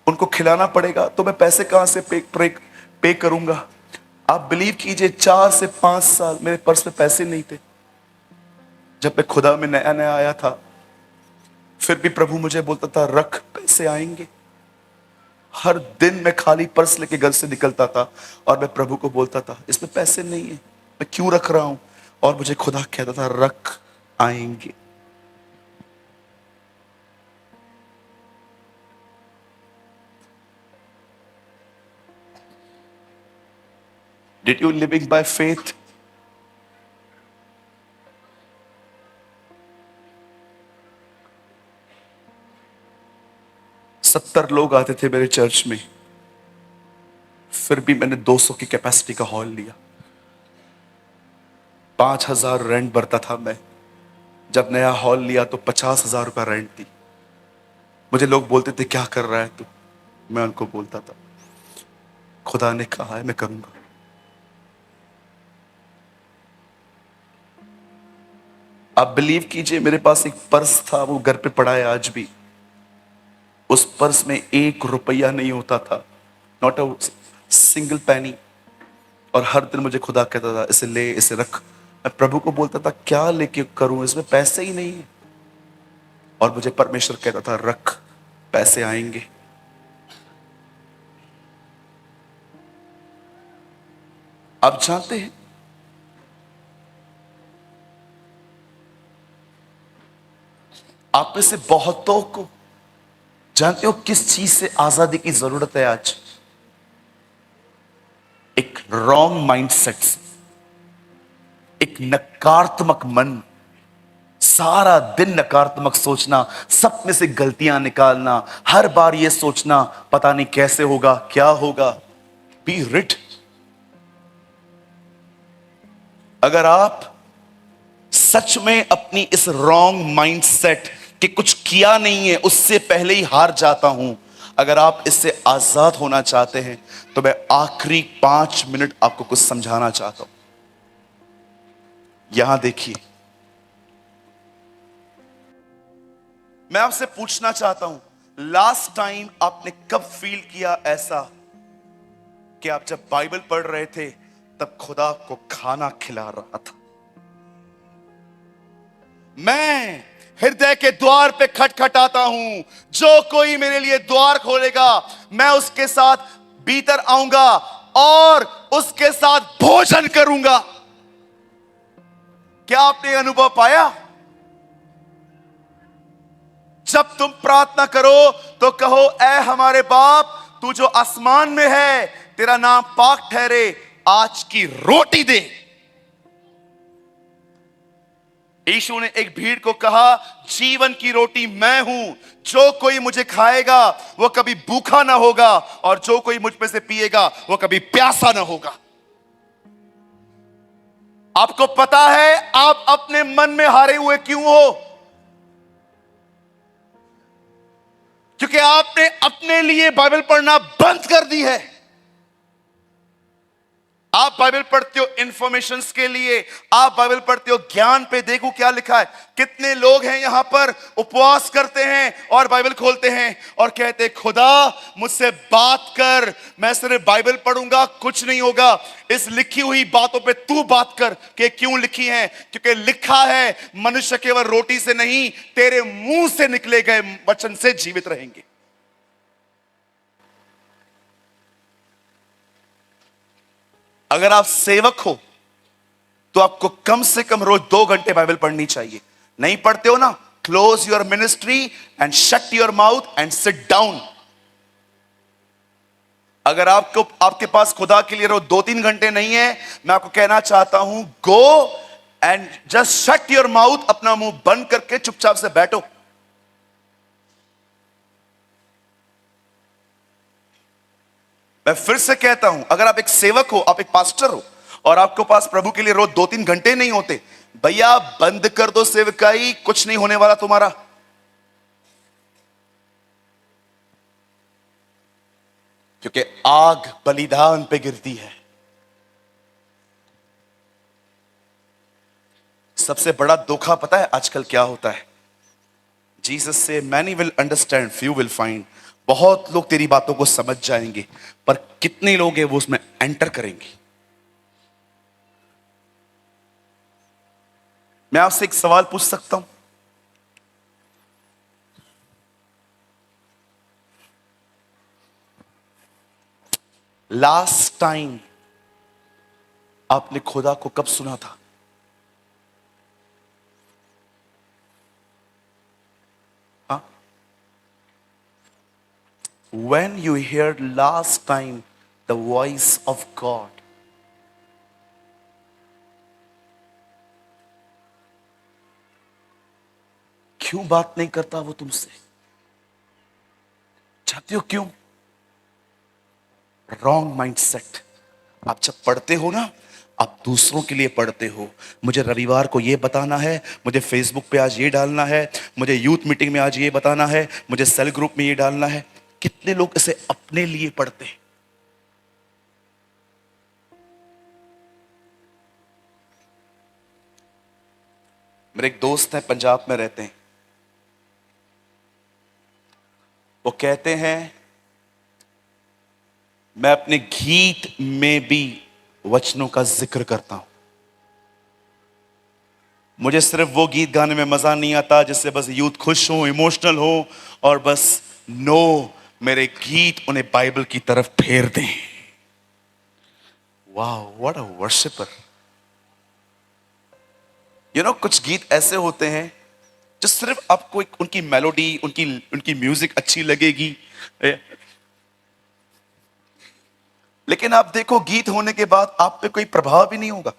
उनको खिलाना पड़ेगा, तो मैं पैसे कहां से पे करूंगा। आप बिलीव कीजिए 4 से 5 साल मेरे पर्स में पैसे नहीं थे। जब मैं खुदा में नया नया आया था, फिर भी प्रभु मुझे बोलता था रख, पैसे आएंगे। हर दिन मैं खाली पर्स लेके घर से निकलता था और मैं प्रभु को बोलता था इसमें पैसे नहीं है, मैं क्यों रख रहा हूं? और मुझे खुदा कहता था रख, आएंगे। Did you living by faith? सत्तर लोग आते थे मेरे चर्च में, फिर भी मैंने 200 की कैपेसिटी का हॉल लिया। 5,000 रेंट भरता था मैं। जब नया हॉल लिया तो 50,000 रुपया रेंट थी। मुझे लोग बोलते थे क्या कर रहा है तू? मैं उनको बोलता था खुदा ने कहा है मैं करूंगा। आप बिलीव कीजिए मेरे पास एक पर्स था, वो घर पे पड़ा है आज भी। उस पर्स में 1 रुपया नहीं होता था, नॉट अ सिंगल पैनी। और हर दिन मुझे खुदा कहता था इसे ले, इसे रख। मैं प्रभु को बोलता था क्या लेके करूं, इसमें पैसे ही नहीं है। और मुझे परमेश्वर कहता था रख, पैसे आएंगे। आप जानते हैं आप में से बहुतों को, जानते हो किस चीज से आजादी की जरूरत है आज? एक रॉन्ग माइंडसेट से, एक नकारात्मक मन, सारा दिन नकारात्मक सोचना, सब में से गलतियां निकालना, हर बार यह सोचना पता नहीं कैसे होगा, क्या होगा। Be right. अगर आप सच में अपनी इस रॉन्ग माइंडसेट कि कुछ किया नहीं है उससे पहले ही हार जाता हूं, अगर आप इससे आजाद होना चाहते हैं तो मैं आखिरी 5 मिनट आपको कुछ समझाना चाहता हूं। यहां देखिए, मैं आपसे पूछना चाहता हूं, लास्ट टाइम आपने कब फील किया ऐसा कि आप जब बाइबल पढ़ रहे थे तब खुदा को खाना खिला रहा था? मैं हृदय के द्वार पे खटखटाता हूं, जो कोई मेरे लिए द्वार खोलेगा मैं उसके साथ भीतर आऊंगा और उसके साथ भोजन करूंगा। क्या आपने अनुभव पाया? जब तुम प्रार्थना करो तो कहो ऐ हमारे बाप तू जो आसमान में है, तेरा नाम पाक ठहरे, आज की रोटी दे। यीशु ने एक भीड़ को कहा जीवन की रोटी मैं हूं, जो कोई मुझे खाएगा वो कभी भूखा ना होगा और जो कोई मुझ में से पिएगा वो कभी प्यासा ना होगा। आपको पता है आप अपने मन में हारे हुए क्यों हो? क्योंकि आपने अपने लिए बाइबल पढ़ना बंद कर दी है। आप बाइबल पढ़ते हो इंफॉर्मेशन के लिए, आप बाइबल पढ़ते हो ज्ञान पे। देखो क्या लिखा है। कितने लोग हैं यहां पर उपवास करते हैं और बाइबल खोलते हैं और कहते हैं खुदा मुझसे बात कर, मैं सिर्फ बाइबल पढ़ूंगा, कुछ नहीं होगा। इस लिखी हुई बातों पे तू बात कर कि क्यों लिखी है। क्योंकि लिखा है मनुष्य केवल रोटी से नहीं, तेरे मुंह से निकले गए वचन से जीवित रहेंगे। अगर आप सेवक हो तो आपको कम से कम रोज 2 घंटे बाइबल पढ़नी चाहिए। नहीं पढ़ते हो ना, close your ministry and shut your mouth and sit down. अगर आपके पास खुदा के लिए रोज 2-3 घंटे नहीं है, मैं आपको कहना चाहता हूं, go and just shut your mouth, अपना मुंह बंद करके चुपचाप से बैठो। मैं फिर से कहता हूं, अगर आप एक सेवक हो, आप एक पास्टर हो और आपके पास प्रभु के लिए रोज 2-3 घंटे नहीं होते, भैया बंद कर दो सेवकाई, कुछ नहीं होने वाला तुम्हारा। क्योंकि आग बलिदान पे गिरती है। सबसे बड़ा धोखा पता है आजकल क्या होता है? जीसस से many will understand, few will find. बहुत लोग तेरी बातों को समझ जाएंगे, पर कितने लोग हैं वो उसमें एंटर करेंगे। मैं आपसे एक सवाल पूछ सकता हूं? लास्ट टाइम आपने खुदा को कब सुना था? हाँ? When you heard last time the voice of God? क्यों बात नहीं करता वो तुमसे? चाहते हो क्यों? Wrong mindset. आप जब पढ़ते हो ना, आप दूसरों के लिए पढ़ते हो। मुझे रविवार को ये बताना है, मुझे फेसबुक पे आज ये डालना है, मुझे यूथ मीटिंग में आज ये बताना है, मुझे सेल ग्रुप में ये डालना है। कितने लोग इसे अपने लिए पढ़ते हैं? मेरे एक दोस्त हैं, पंजाब में रहते हैं। वो कहते हैं मैं अपने गीत में भी वचनों का जिक्र करता हूं। मुझे सिर्फ वो गीत गाने में मजा नहीं आता जिससे बस यूथ खुश हो, इमोशनल हो और बस नो, मेरे गीत उन्हें बाइबल की तरफ फेर दें। वाह, व्हाट अ वर्शिपर। कुछ गीत ऐसे होते हैं जो सिर्फ आपको उनकी मेलोडी, उनकी म्यूजिक अच्छी लगेगी, लेकिन आप देखो गीत होने के बाद आप पे कोई प्रभाव भी नहीं होगा।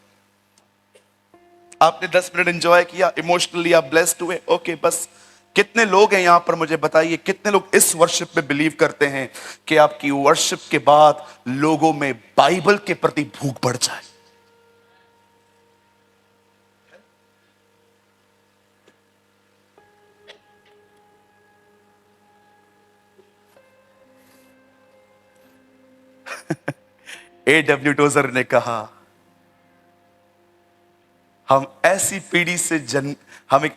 आपने 10 मिनट एंजॉय किया, इमोशनली आप ब्लेस्ड हुए, ओके बस। कितने लोग हैं यहां पर, मुझे बताइए, कितने लोग इस वर्शिप में बिलीव करते हैं कि आपकी वर्शिप के बाद लोगों में बाइबल के प्रति भूख बढ़ जाए? A.W. टोजर ने कहा, हम एक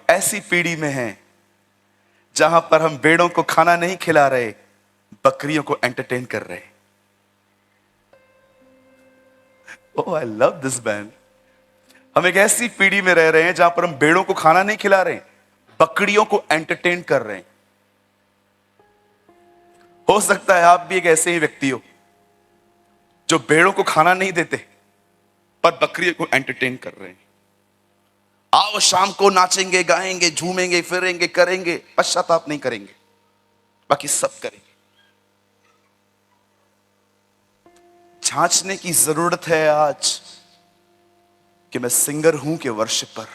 ऐसी पीढ़ी में हैं जहां पर हम भेड़ों को खाना नहीं खिला रहे, बकरियों को एंटरटेन कर रहे। ओह, आई लव दिस बैंड। हम एक ऐसी पीढ़ी में रह रहे हैं जहां पर हम भेड़ों को खाना नहीं खिला रहे, बकरियों को एंटरटेन कर रहे हैं। हो सकता है आप भी एक ऐसे ही व्यक्ति हो जो भेड़ों को खाना नहीं देते पर बकरियों को एंटरटेन कर रहे हैं। आओ शाम को नाचेंगे, गाएंगे, झूमेंगे, फिरेंगे, करेंगे, पश्चाताप नहीं करेंगे, बाकी सब करेंगे। जांचने की जरूरत है आज कि मैं सिंगर हूं कि वर्शिपर,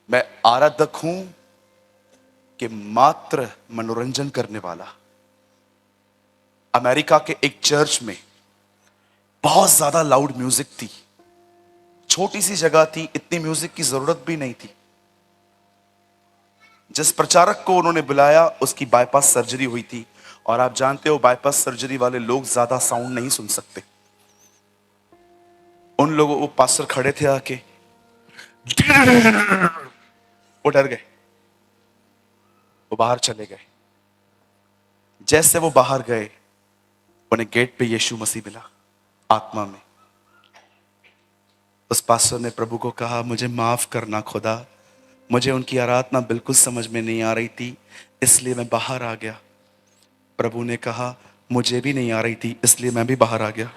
मैं आराधक हूं कि मात्र मनोरंजन करने वाला। अमेरिका के एक चर्च में बहुत ज्यादा लाउड म्यूजिक थी। छोटी सी जगह थी, इतनी म्यूजिक की जरूरत भी नहीं थी। जिस प्रचारक को उन्होंने बुलाया उसकी बाईपास सर्जरी हुई थी, और आप जानते हो बाईपास सर्जरी वाले लोग ज्यादा साउंड नहीं सुन सकते। उन लोगों, वो पास्टर खड़े थे आके, वो डर गए, वो बाहर चले गए। जैसे वो बाहर गए, उन्हें गेट पे यीशु मसीह मिला आत्मा में। उस पास्टर ने प्रभु को कहा, मुझे माफ करना खुदा, मुझे उनकी आराधना बिल्कुल समझ में नहीं आ रही थी, इसलिए मैं बाहर आ गया। प्रभु ने कहा, मुझे भी नहीं आ रही थी, इसलिए मैं भी बाहर आ गया।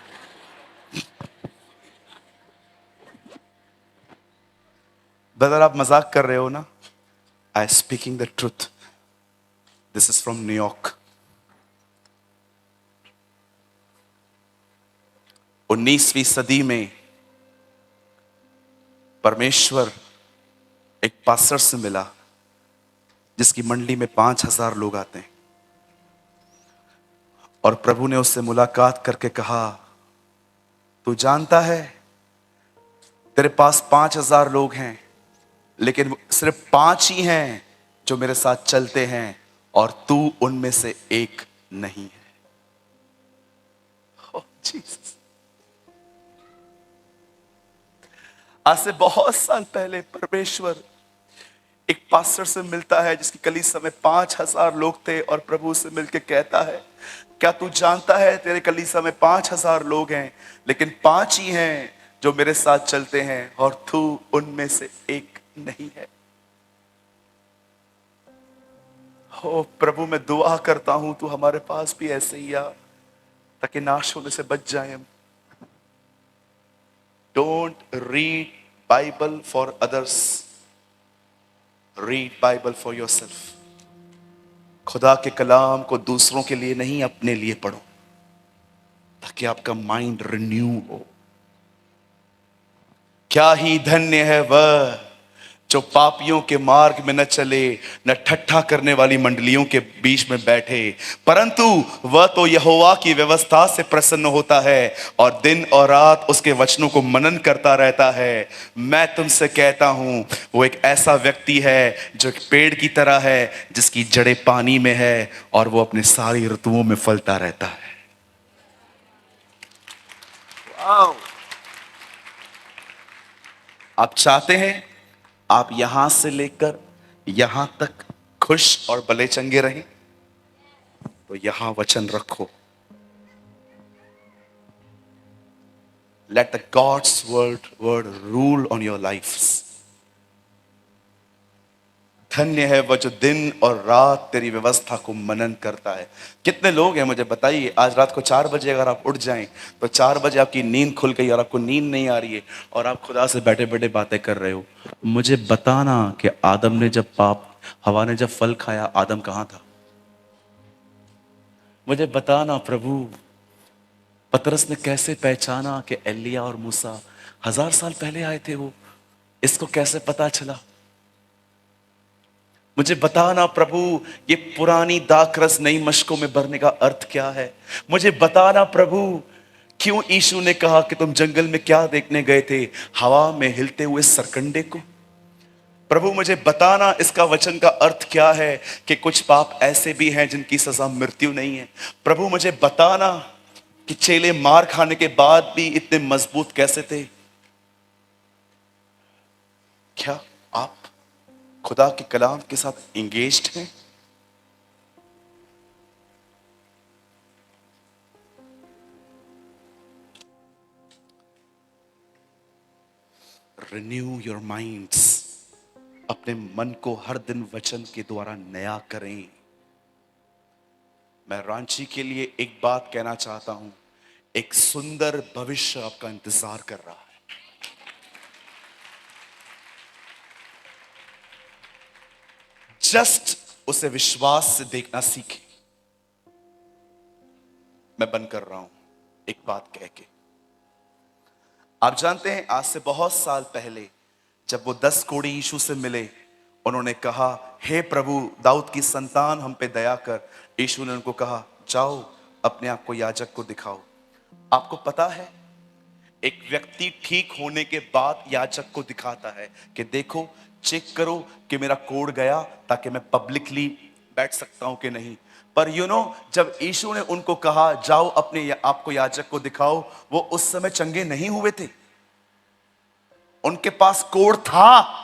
ब्रदर, आप मजाक कर रहे हो ना? I speaking the truth. This is from New York. 19वीं सदी में परमेश्वर एक पास्टर से मिला जिसकी मंडली में 5000 लोग आते हैं, और प्रभु ने उससे मुलाकात करके कहा, तू जानता है तेरे पास 5000 लोग हैं, लेकिन सिर्फ 5 ही हैं जो मेरे साथ चलते हैं, और तू उनमें से एक नहीं है। ओह जीसस। आज से बहुत साल पहले परमेश्वर एक पास्टर से मिलता है जिसकी कलीसिया में 5000 लोग थे, और प्रभु से मिलकर कहता है, क्या तू जानता है तेरे कलीसिया में 5000 लोग हैं, लेकिन 5 ही हैं जो मेरे साथ चलते हैं, और तू उनमें से एक नहीं है। हो प्रभु, मैं दुआ करता हूं तू हमारे पास भी ऐसे ही आ, ताकि नाश होने से बच जाए हम। Don't read Bible for others, read Bible for yourself. खुदा के कलाम को दूसरों के लिए नहीं, अपने लिए पढ़ो, ताकि आपका माइंड रिन्यू हो। क्या ही धन्य है वह जो पापियों के मार्ग में न चले, न ठट्ठा करने वाली मंडलियों के बीच में बैठे, परंतु वह तो यहोवा की व्यवस्था से प्रसन्न होता है और दिन और रात उसके वचनों को मनन करता रहता है। मैं तुमसे कहता हूं, वो एक ऐसा व्यक्ति है जो एक पेड़ की तरह है जिसकी जड़ें पानी में है, और वो अपने सारी ऋतुओं में फलता रहता है। आप चाहते हैं आप यहां से लेकर यहां तक खुश और भले चंगे रहें, तो यहां वचन रखो। Let the gods word rule on your life. धन्य है वह जो दिन और रात तेरी व्यवस्था को मनन करता है। कितने लोग हैं मुझे बताइए, आज रात को 4 बजे अगर आप उठ जाएं तो 4 बजे आपकी नींद खुल गई और आपको नींद नहीं आ रही है, और आप खुदा से बैठे बैठे बातें कर रहे हो। मुझे बताना कि आदम ने जब हवा ने जब फल खाया, आदम कहां था? मुझे बताना प्रभु, पतरस ने कैसे पहचाना कि एलिया और मूसा 1000 साल पहले आए थे, वो इसको कैसे पता चला? मुझे बताना प्रभु, ये पुरानी दाखरस नई मशकों में भरने का अर्थ क्या है? मुझे बताना प्रभु, क्यों यीशु ने कहा कि तुम जंगल में क्या देखने गए थे? हवा में हिलते हुए सरकंडे को। प्रभु मुझे बताना इसका वचन का अर्थ क्या है कि कुछ पाप ऐसे भी हैं जिनकी सजा मृत्यु नहीं है। प्रभु मुझे बताना कि चेले मार खाने के बाद भी इतने मजबूत कैसे थे। क्या आप खुदा के कलाम के साथ इंगेज्ड हैं? Renew your minds. अपने मन को हर दिन वचन के द्वारा नया करें। मैं रांची के लिए एक बात कहना चाहता हूं, एक सुंदर भविष्य आपका इंतजार कर रहा है। जस्ट उसे विश्वास से देखना सीखें। मैं बंद कर रहा हूं एक बात कह के। आप जानते हैं आज से बहुत साल पहले जब वो 10 कोढ़ी यीशु से मिले, उन्होंने कहा, हे प्रभु दाऊद की संतान हम पे दया कर। यीशु ने उनको कहा, जाओ अपने आप को याजक को दिखाओ। आपको पता है एक व्यक्ति ठीक होने के बाद याजक को दिखाता है कि देखो, चेक करो कि मेरा कोड गया, ताकि मैं पब्लिकली बैठ सकता हूं कि नहीं। पर जब यीशु ने उनको कहा जाओ अपने आपको याजक को दिखाओ, वो उस समय चंगे नहीं हुए थे। उनके पास कोड था,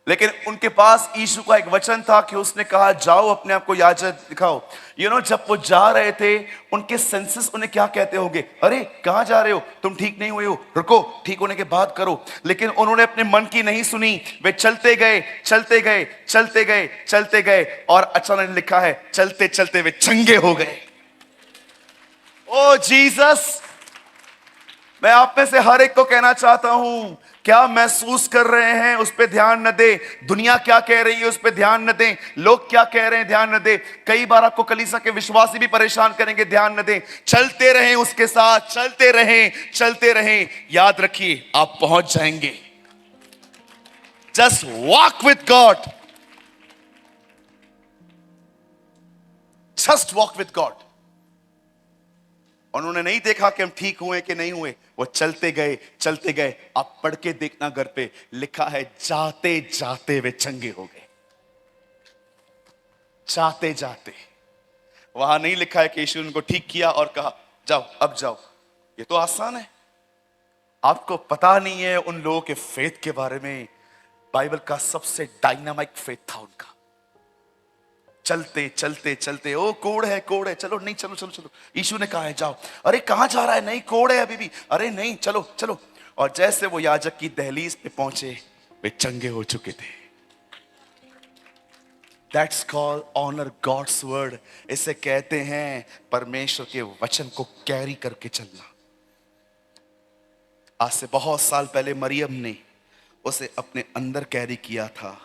लेकिन उनके पास यीशु का एक वचन था कि उसने कहा जाओ अपने आप को याजक दिखाओ। जब वो जा रहे थे, उनके सेंसेस उन्हें क्या कहते होंगे, अरे कहां जा रहे हो, तुम ठीक नहीं हुए हो, रुको, ठीक होने के बाद करो। लेकिन उन्होंने अपने मन की नहीं सुनी, वे चलते गए चलते गए चलते गए चलते गए, और अचानक लिखा है चलते चलते वे चंगे हो गए। ओ जीसस, मैं आप में से हर एक को कहना चाहता हूं, क्या महसूस कर रहे हैं उस पे ध्यान न दे, दुनिया क्या कह रही है उस पे ध्यान न दे, लोग क्या कह रहे हैं ध्यान न दे। कई बार आपको कलीसिया के विश्वासी भी परेशान करेंगे, ध्यान न दे। चलते रहें उसके साथ, चलते रहें चलते रहें। याद रखिए आप पहुंच जाएंगे। Just walk with God, just walk with God. उन्होंने नहीं देखा कि हम ठीक हुए कि नहीं हुए, वो चलते गए चलते गए। आप पढ़ के देखना घर पे, लिखा है जाते जाते वे चंगे हो गए। जाते जाते, वहां नहीं लिखा है कि यीशु ने उनको ठीक किया और कहा जाओ अब जाओ। ये तो आसान है। आपको पता नहीं है उन लोगों के फेथ के बारे में। बाइबल का सबसे डायनामिक फेथ था उनका। चलते चलते चलते, ओ कोड़ है कोड़ है, चलो नहीं, चलो चलो चलो। यीशु ने कहा है जाओ, अरे कहां जा रहा है, नहीं कोड़ है अभी भी, अरे नहीं चलो चलो। और जैसे वो याजक की दहलीज पे पहुंचे, वे चंगे हो चुके थे। That's called honour God's word. इसे कहते हैं परमेश्वर के वचन को कैरी करके चलना। आज से बहुत साल पहले मरियम ने उसे अपने अंदर कैरी किया था,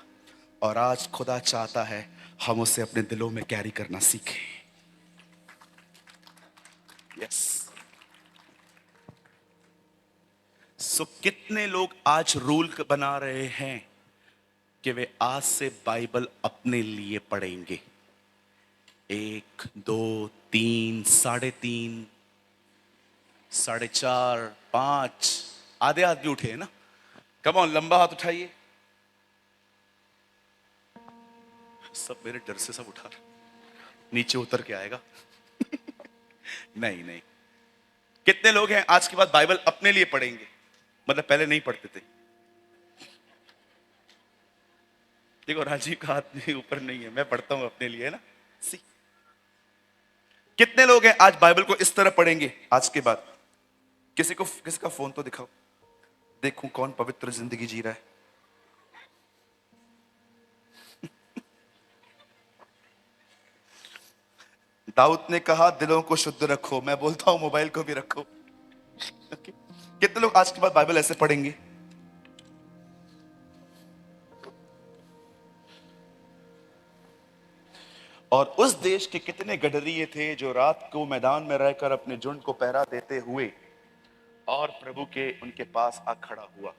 और आज खुदा चाहता है हम उसे अपने दिलों में कैरी करना सीखें। यस। सो कितने लोग आज रूल बना रहे हैं कि वे आज से बाइबल अपने लिए पढ़ेंगे। 1, 2, 3, 3.5, 4.5, 5। आधे आदमी उठे हैं ना? कम ऑन, लंबा हाथ उठाइए। सब मेरे डर से सब उठा, नीचे उतर के आएगा। नहीं नहीं। कितने लोग हैं आज के बाद बाइबल अपने लिए पढ़ेंगे, मतलब पहले नहीं पढ़ते थे। देखो राजीव का हाथ ऊपर नहीं है, मैं पढ़ता हूं अपने लिए, है ना। सी कितने लोग हैं आज बाइबल को इस तरह पढ़ेंगे आज के बाद। किसी का फोन तो दिखाओ, देखूं कौन पवित्र जिंदगी जी रहा है। दाऊद ने कहा दिलों को शुद्ध रखो, मैं बोलता हूं मोबाइल को भी रखो। कितने लोग आज के बाद बाइबल ऐसे पढ़ेंगे? और उस देश के कितने गडरिये थे जो रात को मैदान में रहकर अपने झुंड को पहरा देते हुए और प्रभु के उनके पास आ खड़ा हुआ।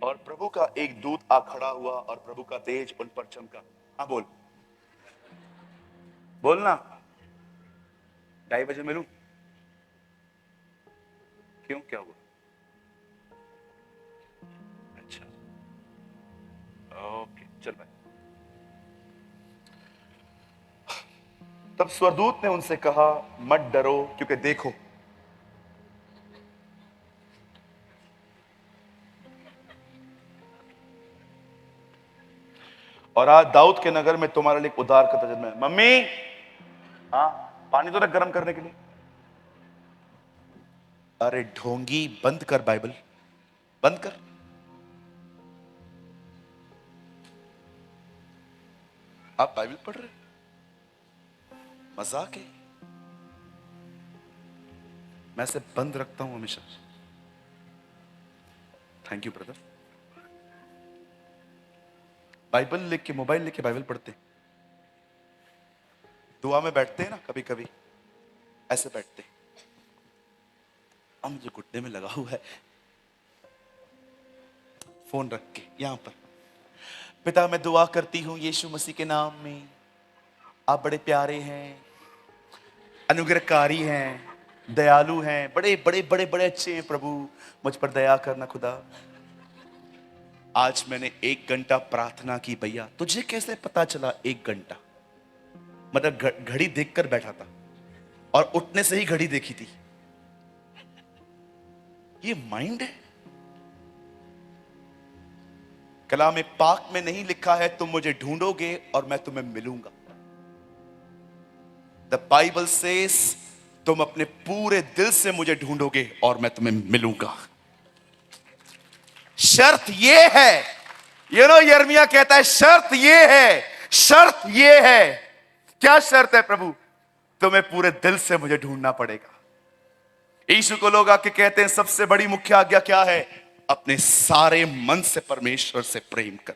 और प्रभु का एक दूत आ खड़ा हुआ और प्रभु का तेज उन पर चमका। हाँ बोल, बोलना। 2:30 मिलूं? क्यों, क्या हुआ? अच्छा, ओके, चल भाई। तब स्वर्गदूत ने उनसे कहा मत डरो, क्योंकि देखो और आज दाऊद के नगर में तुम्हारे लिए उद्धार का जन्म है। मम्मी, हाँ पानी तो रख गर्म करने के लिए। अरे ढोंगी, बंद कर बाइबल, बंद कर। आप बाइबल पढ़ रहे, मजाक है। मैं से बंद रखता हूं हमेशा। Thank you brother. बाइबल लेके, मोबाइल लेके बाइबल पढ़ते, दुआ में बैठते हैं ना कभी कभी, ऐसे बैठते। अब मुझे घुटने में लगा हुआ है, फोन रख के यहां पर। पिता, मैं दुआ करती हूं यीशु मसीह के नाम में, आप बड़े प्यारे हैं, अनुग्रहकारी हैं, दयालु हैं, बड़े बड़े बड़े बड़े अच्छे हैं प्रभु, मुझ पर दया करना खुदा। आज मैंने 1 घंटा प्रार्थना की भैया, तुझे कैसे पता चला 1 घंटा? मतलब घड़ी देखकर बैठा था और उठने से ही घड़ी देखी थी। ये माइंड है। कलाम पाक में नहीं लिखा है तुम मुझे ढूंढोगे और मैं तुम्हें मिलूंगा। द बाइबल सेज तुम अपने पूरे दिल से मुझे ढूंढोगे और मैं तुम्हें मिलूंगा। शर्त ये है, यिर्मयाह कहता है शर्त ये है, शर्त ये है। क्या शर्त है प्रभु? तुम्हें पूरे दिल से मुझे ढूंढना पड़ेगा। यीशु को लोग आके कहते हैं सबसे बड़ी मुख्य आज्ञा क्या है? अपने सारे मन से परमेश्वर से प्रेम कर।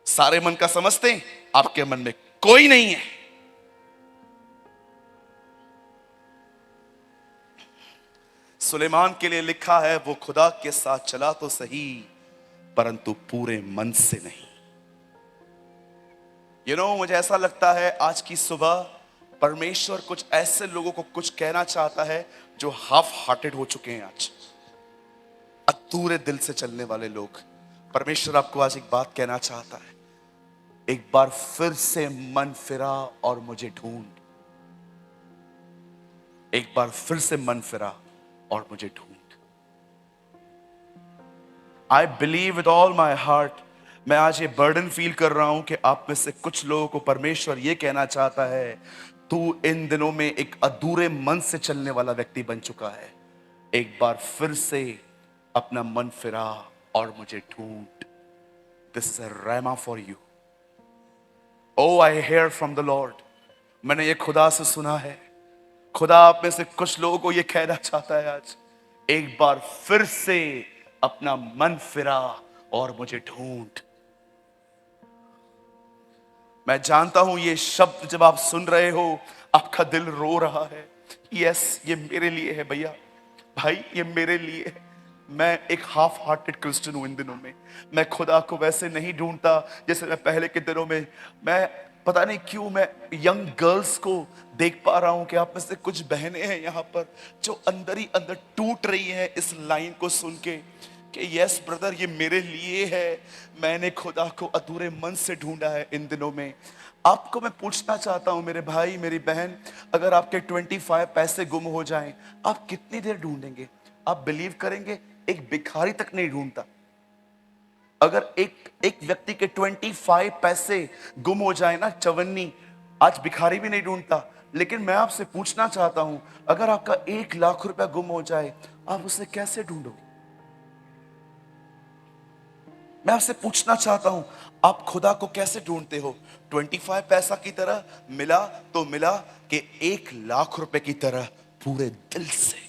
सारे मन का समझते हैं, आपके मन में कोई नहीं है। सुलेमान के लिए लिखा है वो खुदा के साथ चला तो सही परंतु पूरे मन से नहीं। मुझे ऐसा लगता है आज की सुबह परमेश्वर कुछ ऐसे लोगों को कुछ कहना चाहता है जो हाफ हार्टेड हो चुके हैं, आज अधूरे दिल से चलने वाले लोग। परमेश्वर आपको आज एक बात कहना चाहता है, एक बार फिर से मन फिरा और मुझे ढूंढ। एक बार फिर से मन फिरा और मुझे ढूंढ। I believe with all my heart, मैं आज ये बर्डन फील कर रहा हूं कि आप में से कुछ लोगों को परमेश्वर ये कहना चाहता है तू इन दिनों में एक अधूरे मन से चलने वाला व्यक्ति बन चुका है। एक बार फिर से अपना मन फिरा और मुझे ढूंढ। This is a rhema for you. Oh I hear from the lord. मैंने ये खुदा से सुना है। खुदा आप में से कुछ लोगों को ये कहना चाहता है आज, एक बार फिर से अपना मन फिरा और मुझे ढूंढ। मैं जानता हूं ये शब्द जब आप सुन रहे हो आपका दिल रो रहा है। यस, ये मेरे लिए है भैया, भाई ये मेरे लिए है। मैं एक हाफ हार्टेड क्रिश्चियन हूं इन दिनों में। मैं खुदा को वैसे नहीं ढूंढता जैसे मैं पहले के दिनों में। मैं पता नहीं क्यों मैं यंग गर्ल्स को देख पा रहा हूं कि आप में से कुछ बहनें हैं यहाँ पर जो अंदर ही अंदर टूट रही हैं इस लाइन को सुन के कि यस ब्रदर ये मेरे लिए है। मैंने खुदा को अधूरे मन से ढूंढा है इन दिनों में। आपको मैं पूछना चाहता हूं मेरे भाई मेरी बहन, अगर आपके 25 पैसे गुम हो जाएं, आप कितनी देर ढूंढेंगे? आप बिलीव करेंगे एक भिखारी तक नहीं ढूंढता। अगर एक व्यक्ति के 25 पैसे गुम हो जाए ना, चवन्नी, आज भिखारी भी नहीं ढूंढता। लेकिन मैं आपसे पूछना चाहता हूं, अगर आपका 1 लाख रुपया गुम हो जाए, आप उसे कैसे ढूंढोगे? मैं आपसे पूछना चाहता हूं, आप खुदा को कैसे ढूंढते हो? 25 पैसा की तरह मिला तो मिला कि 1 लाख रुपए की तरह पूरे दिल से?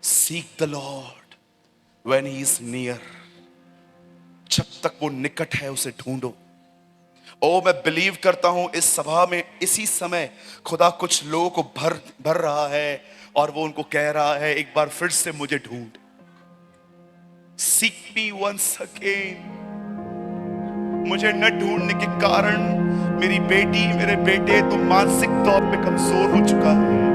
Seek the Lord when he is near. जब तक वो निकट है उसे ढूंढो। मैं बिलीव करता हूं इस सभा में इसी समय खुदा कुछ लोगों को भर रहा है और वो उनको कह रहा है एक बार फिर से मुझे ढूंढ। Seek me once again. मुझे न ढूंढने के कारण मेरी बेटी मेरे बेटे तो मानसिक तौर पे कमजोर हो चुका है।